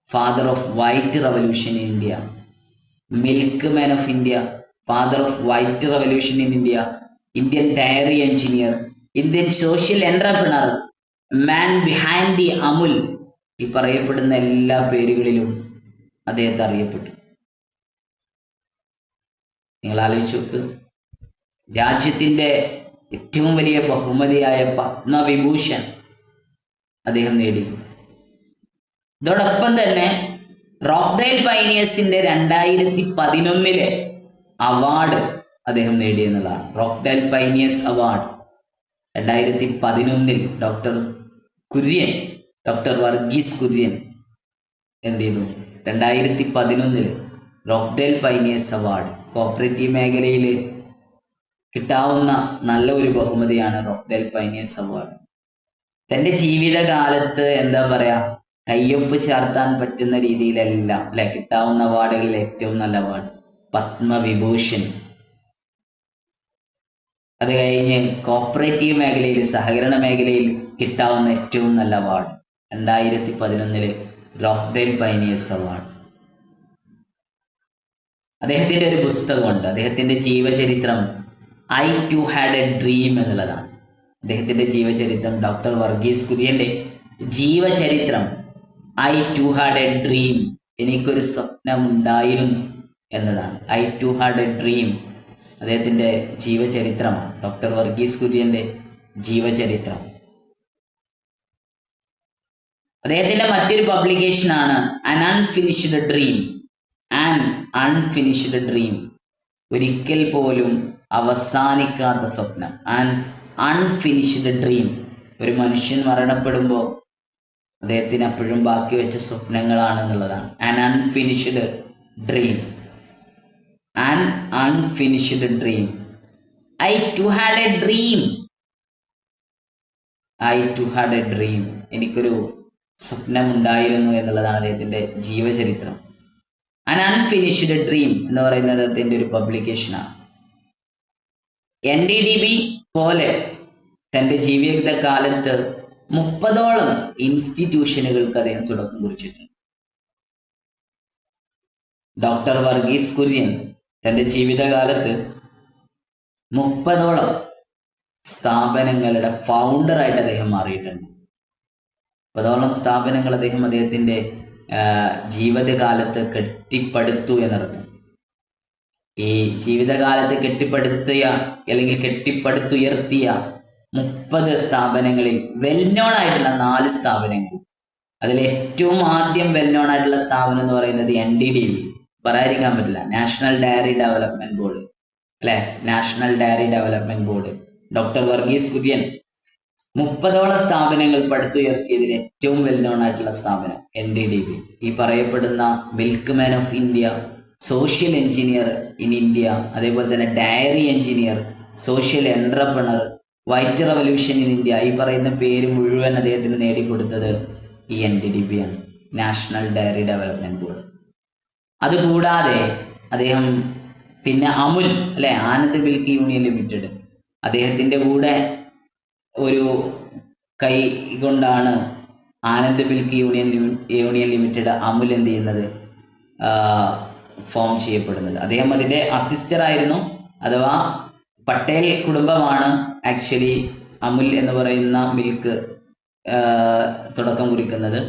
father of white revolution in India. Milk man of India, father of white revolution in India, Indian dairy engineer, Indian social entrepreneur, man behind the Amul, ഈ പറയപ്പെടുന്ന എല്ലാ പേരുകളിലും അദ്ദേഹത്തെ അറിയപ്പെട്ടു. നിങ്ങൾ ആലോചിച്ച് നോക്ക്, രാജ്യത്തിന്റെ ഏറ്റവും വലിയ ബഹുമതിയായ പത്മവിഭൂഷൺ അദ്ദേഹം നേടി. ഇതോടൊപ്പം തന്നെ റോക്ക്ഡെയിൽ പൈനിയേഴ്സിന്റെ 2011 അവാർഡ് അദ്ദേഹം നേടിയെന്നുള്ളതാണ്. Rochdale pioneers award 2011 doctor Varghese Kurien എന്ത് ചെയ്തു? 2011 റോക്ക്ഡെയിൽ പൈനിയേഴ്സ് അവാർഡ്. കോപ്പറേറ്റീവ് മേഖലയിൽ കിട്ടാവുന്ന നല്ല ഒരു ബഹുമതിയാണ് റോക്ക്ഡെയിൽ പൈനിയേഴ്സ് അവാർഡ്. തൻ്റെ ജീവിതകാലത്ത് എന്താ പറയാ, കയ്യൊപ്പ് ചാർത്താൻ പറ്റുന്ന രീതിയിലെല്ലാം അല്ലെ കിട്ടാവുന്ന അവാർഡുകളിൽ ഏറ്റവും നല്ല അവാർഡ് പത്മവിഭൂഷൺ. അത് കഴിഞ്ഞ് കോപ്പറേറ്റീവ് മേഖലയിൽ, സഹകരണ മേഖലയിൽ കിട്ടാവുന്ന ഏറ്റവും നല്ല അവാർഡ് 2011 റോക്ക്ഡെയിൽ പൈനിയേഴ്സ് അവാർഡ്. അദ്ദേഹത്തിന്റെ ഒരു പുസ്തകമുണ്ട്, അദ്ദേഹത്തിന്റെ ജീവചരിത്രം I too had a dream എന്നുള്ളതാണ്. അദ്ദേഹത്തിന്റെ ജീവചരിത്രം, ഡോക്ടർ വർഗീസ് കുര്യന്റെ ജീവചരിത്രം I too had a dream, എനിക്കൊരു സ്വപ്നമുണ്ടായിരുന്നു എന്നതാണ്. I too had a dream അദ്ദേഹത്തിന്റെ ജീവചരിത്രമാണ്, ഡോക്ടർ വർഗീസ് കുര്യന്റെ ജീവചരിത്രം. അദ്ദേഹത്തിന്റെ മറ്റൊരു പബ്ലിക്കേഷനാണ് an unfinished dream, an unfinished dream, ഒരിക്കൽ പോലും അവസാനിക്കാത്ത സ്വപ്നം. ആൻ അൺഫിനിഷ്ഡ് ഡ്രീം, ഒരു മനുഷ്യൻ മരണപ്പെടുമ്പോൾ അദ്ദേഹത്തിന് അപ്പോഴും ബാക്കി വെച്ച സ്വപ്നങ്ങളാണ് എന്നുള്ളതാണ്. An unfinished dream, an unfinished dream. I too had a dream, I too had a dream, എനിക്കൊരു സ്വപ്നം ഉണ്ടായിരുന്നു എന്നുള്ളതാണ് അദ്ദേഹത്തിന്റെ ജീവചരിത്രം. ആൻ അൺഫിനിഷ്ഡ് ഡ്രീം എന്ന് പറയുന്നത് അദ്ദേഹത്തിന്റെ ഒരു പബ്ലിക്കേഷനാണ്. NDDB പോലെ തന്റെ ജീവിത കാലത്ത് 30ഓളം ഇൻസ്റ്റിറ്റ്യൂഷനുകൾക്ക് അദ്ദേഹം തുടക്കം കുറിച്ചിട്ടുണ്ട്. ഡോക്ടർ വർഗീസ് കുര്യൻ തന്റെ ജീവിതകാലത്ത് 30ഓളം സ്ഥാപനങ്ങളുടെ ഫൗണ്ടറായിട്ട് അദ്ദേഹം മാറിയിട്ടുണ്ട്. 30ഓളം സ്ഥാപനങ്ങൾ അദ്ദേഹത്തിന്റെ ജീവിതകാലത്ത് കെട്ടിപ്പടുത്തു എന്നർത്ഥം. ഈ ജീവിതകാലത്ത് കെട്ടിപ്പടുത്തിയ അല്ലെങ്കിൽ കെട്ടിപ്പടുത്തുയർത്തിയ 30 സ്ഥാപനങ്ങളിൽ വെൽ നോൺ ആയിട്ടുള്ള 4 സ്ഥാപനങ്ങൾ, അതിൽ ഏറ്റവും ആദ്യം വെൽ നോൺ ആയിട്ടുള്ള സ്ഥാപനം എന്ന് പറയുന്നത് NDDB, പറയാതിരിക്കാൻ പറ്റില്ല, നാഷണൽ ഡയറി ഡെവലപ്മെന്റ് ബോർഡ് അല്ലെ, national diary development board. Doctor Varghese Kurien 30ഓളം സ്ഥാപനങ്ങൾ പടുത്തുയർത്തിയതിൽ ഏറ്റവും വെൽ നോൺ ആയിട്ടുള്ള സ്ഥാപനം NDDB. ഈ പറയപ്പെടുന്ന milk man of India, social engineer in India, അതേപോലെ തന്നെ dairy engineer, social entrepreneur, White revolution in India, ഈ പറയുന്ന പേര് മുഴുവൻ അദ്ദേഹത്തിന് നേടിക്കൊടുത്തത് ഈ NDDB ആണ്, നാഷണൽ ഡയറി ഡെവലപ്മെന്റ് ബോർഡ്. അതുകൂടാതെ അദ്ദേഹം പിന്നെ അമുൽ അല്ലെ, ആനന്ദ് മിൽക്ക് യൂണിയൻ ലിമിറ്റഡ്, അദ്ദേഹത്തിന്റെ കൂടെ ഒരു കൈ കൊണ്ടാണ് Anand milk union limited Amul എന്ത് ചെയ്യുന്നത്, ഫോം ചെയ്യപ്പെടുന്നത്. അദ്ദേഹം അതിന്റെ അസിസ്റ്റർ ആയിരുന്നു, അഥവാ പട്ടേൽ കുടുംബമാണ് ആക്ച്വലി അമുൽ എന്ന് പറയുന്ന മിൽക്ക് തുടക്കം കുറിക്കുന്നത്.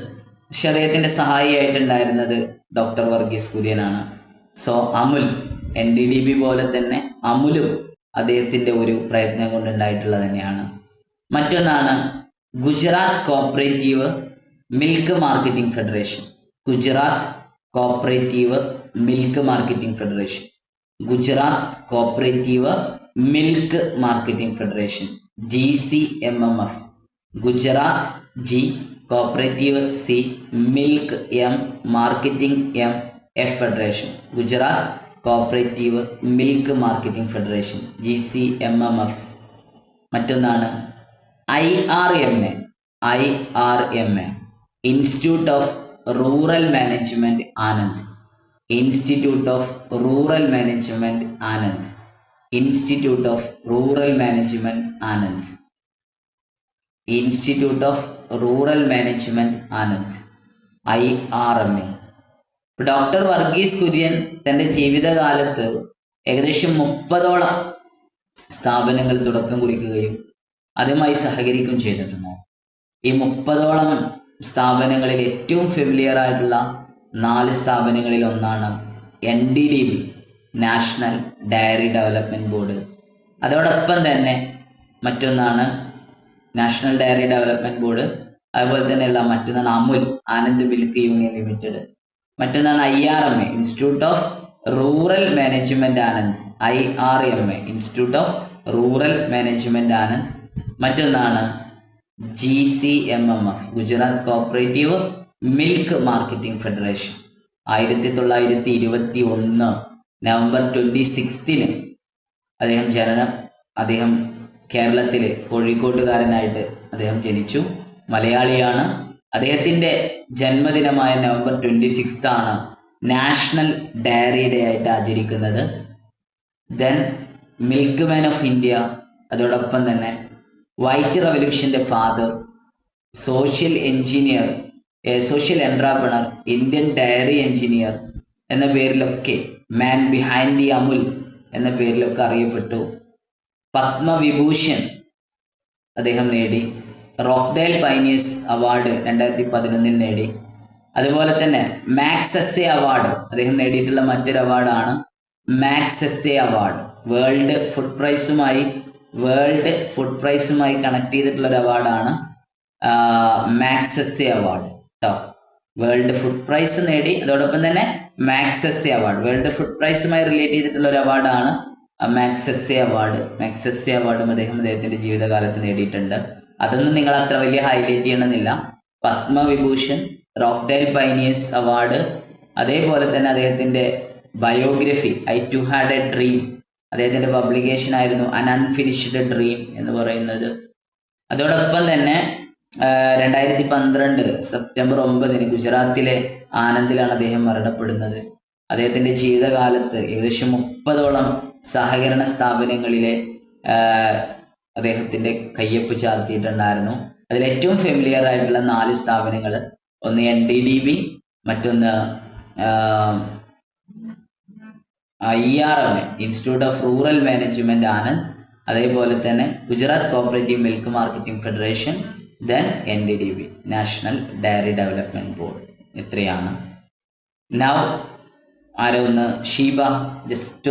പക്ഷെ അദ്ദേഹത്തിന്റെ സഹായിയായിട്ടുണ്ടായിരുന്നത് ഡോക്ടർ വർഗീസ് കുര്യനാണ്. സോ അമുൽ, NDDB പോലെ തന്നെ അമുലും അദ്ദേഹത്തിന്റെ ഒരു പ്രയത്നം കൊണ്ടുണ്ടായിട്ടുള്ളത് തന്നെയാണ്. മറ്റൊന്നാണ് Gujarat cooperative milk marketing federation. Gujarat cooperative milk marketing federation, Gujarat cooperative milk marketing federation, GCMMF. Gujarat G, cooperative C, milk M, marketing M, F federation. Gujarat cooperative milk marketing federation, GCMMF. മറ്റൊന്നാണ് IRMA, institute of rural management Anand, institute of rural management Anand, institute of rural management Anand, institute of rural management Anand, IRMA. Doctor Varghese Kurian തന്റെ ജീവിതകാലത്ത് ഏകദേശം 30ഓളം സ്ഥാപനങ്ങൾ തുടക്കം കുറിക്കുകയും അതുമായി സഹകരിക്കുകയും ചെയ്തിട്ടുണ്ട്. ഈ 30ഓളം സ്ഥാപനങ്ങളിൽ ഏറ്റവും ഫെമിലിയർ ആയിട്ടുള്ള 4 സ്ഥാപനങ്ങളിൽ ഒന്നാണ് NDDB, national dairy development board. അതോടൊപ്പം തന്നെ മറ്റൊന്നാണ് നാഷണൽ ഡയറി ഡെവലപ്മെന്റ് ബോർഡ്, അതുപോലെ തന്നെയുള്ള മറ്റൊന്നാണ് Amul, Anand milk union limited. മറ്റൊന്നാണ് IRMA, institute of rural management Anand, IRMA, institute of rural management Anand. മറ്റൊന്നാണ് GCMMF, Gujarat cooperative milk marketing federation. 1921 November 26 അദ്ദേഹം കേരളത്തിലെ കോഴിക്കോട്ടുകാരനായിട്ട് അദ്ദേഹം ജനിച്ചു. മലയാളിയാണ്. അദ്ദേഹത്തിന്റെ ജന്മദിനമായ നവംബർ 26 ആണ് നാഷണൽ ഡയറി ഡേ ആയിട്ട് ആചരിക്കുന്നത്. Then milk man of India, അതോടൊപ്പം തന്നെ വൈറ്റ് റവല്യൂഷന്റെ father, social engineer, social entrepreneur, Indian dairy engineer എന്ന പേരിലൊക്കെ, മാൻ ബിഹൈൻഡ് ദി അമുൽ എന്ന പേരിലൊക്കെ അറിയപ്പെട്ടു. പത്മവിഭൂഷൺ അദ്ദേഹം നേടി. റോക്ക്ഡേൽ പൈനിയേഴ്സ് അവാർഡ് 2011 നേടി. അതുപോലെ തന്നെ മാക്സ് എസ് എ അവാർഡ് അദ്ദേഹം നേടിയിട്ടുള്ള മറ്റൊരു അവാർഡാണ് Magsaysay award. World food പ്രൈസുമായി കണക്ട് ചെയ്തിട്ടുള്ള ഒരു അവാർഡാണ് മാക്സ് എസ് എ അവാർഡ് കേട്ടോ. വേൾഡ് ഫുഡ് പ്രൈസ് നേടി. അതോടൊപ്പം തന്നെ മാക്സസെ അവാർഡ്, വേൾഡ് ഫുഡ് പ്രൈസുമായി റിലേറ്റ് ചെയ്തിട്ടുള്ള ഒരു അവാർഡാണ് മാക്സസെ അവാർഡ്. മാക്സസെ അവാർഡും അദ്ദേഹത്തിന്റെ ജീവിതകാലത്ത് നേടിയിട്ടുണ്ട്. അതൊന്നും നിങ്ങൾ അത്ര വലിയ ഹൈലൈറ്റ് ചെയ്യണമെന്നില്ല. പത്മവിഭൂഷൺ, റോക്ക്ഡെയിൽ പൈനിയേഴ്സ് അവാർഡ്, അതേപോലെ തന്നെ അദ്ദേഹത്തിന്റെ biography I too had a dream, അദ്ദേഹത്തിന്റെ പബ്ലിക്കേഷൻ ആയിരുന്നു അൻ അൺഫിനിഷ്ഡ് ഡ്രീം എന്ന് പറയുന്നത്. അതോടൊപ്പം തന്നെ 2012 സെപ്റ്റംബർ 9 ഗുജറാത്തിലെ ആനന്ദിലാണ് അദ്ദേഹം മരണപ്പെടുന്നത്. അദ്ദേഹത്തിന്റെ ജീവിതകാലത്ത് ഏകദേശം 30ഓളം സഹകരണ സ്ഥാപനങ്ങളിലെ അദ്ദേഹത്തിന്റെ കയ്യൊപ്പ് ചാർത്തിയിട്ടുണ്ടായിരുന്നു. അതിൽ ഏറ്റവും ഫെമിലിയർ ആയിട്ടുള്ള 4 സ്ഥാപനങ്ങൾ, ഒന്ന് NDDB, മറ്റൊന്ന് IRMA institute of rural management Anand, അതേപോലെ തന്നെ Gujarat cooperative milk marketing federation, then NDDB national dairy development board. ഇത്രയാണ്. നൗ ആരോ ഒന്ന് ഷീബ ജസ്റ്റ്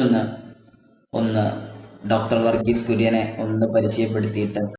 ഒന്ന് ഡോക്ടർ വർഗീസ് കുര്യനെ ഒന്ന് പരിചയപ്പെടുത്തിയിട്ട്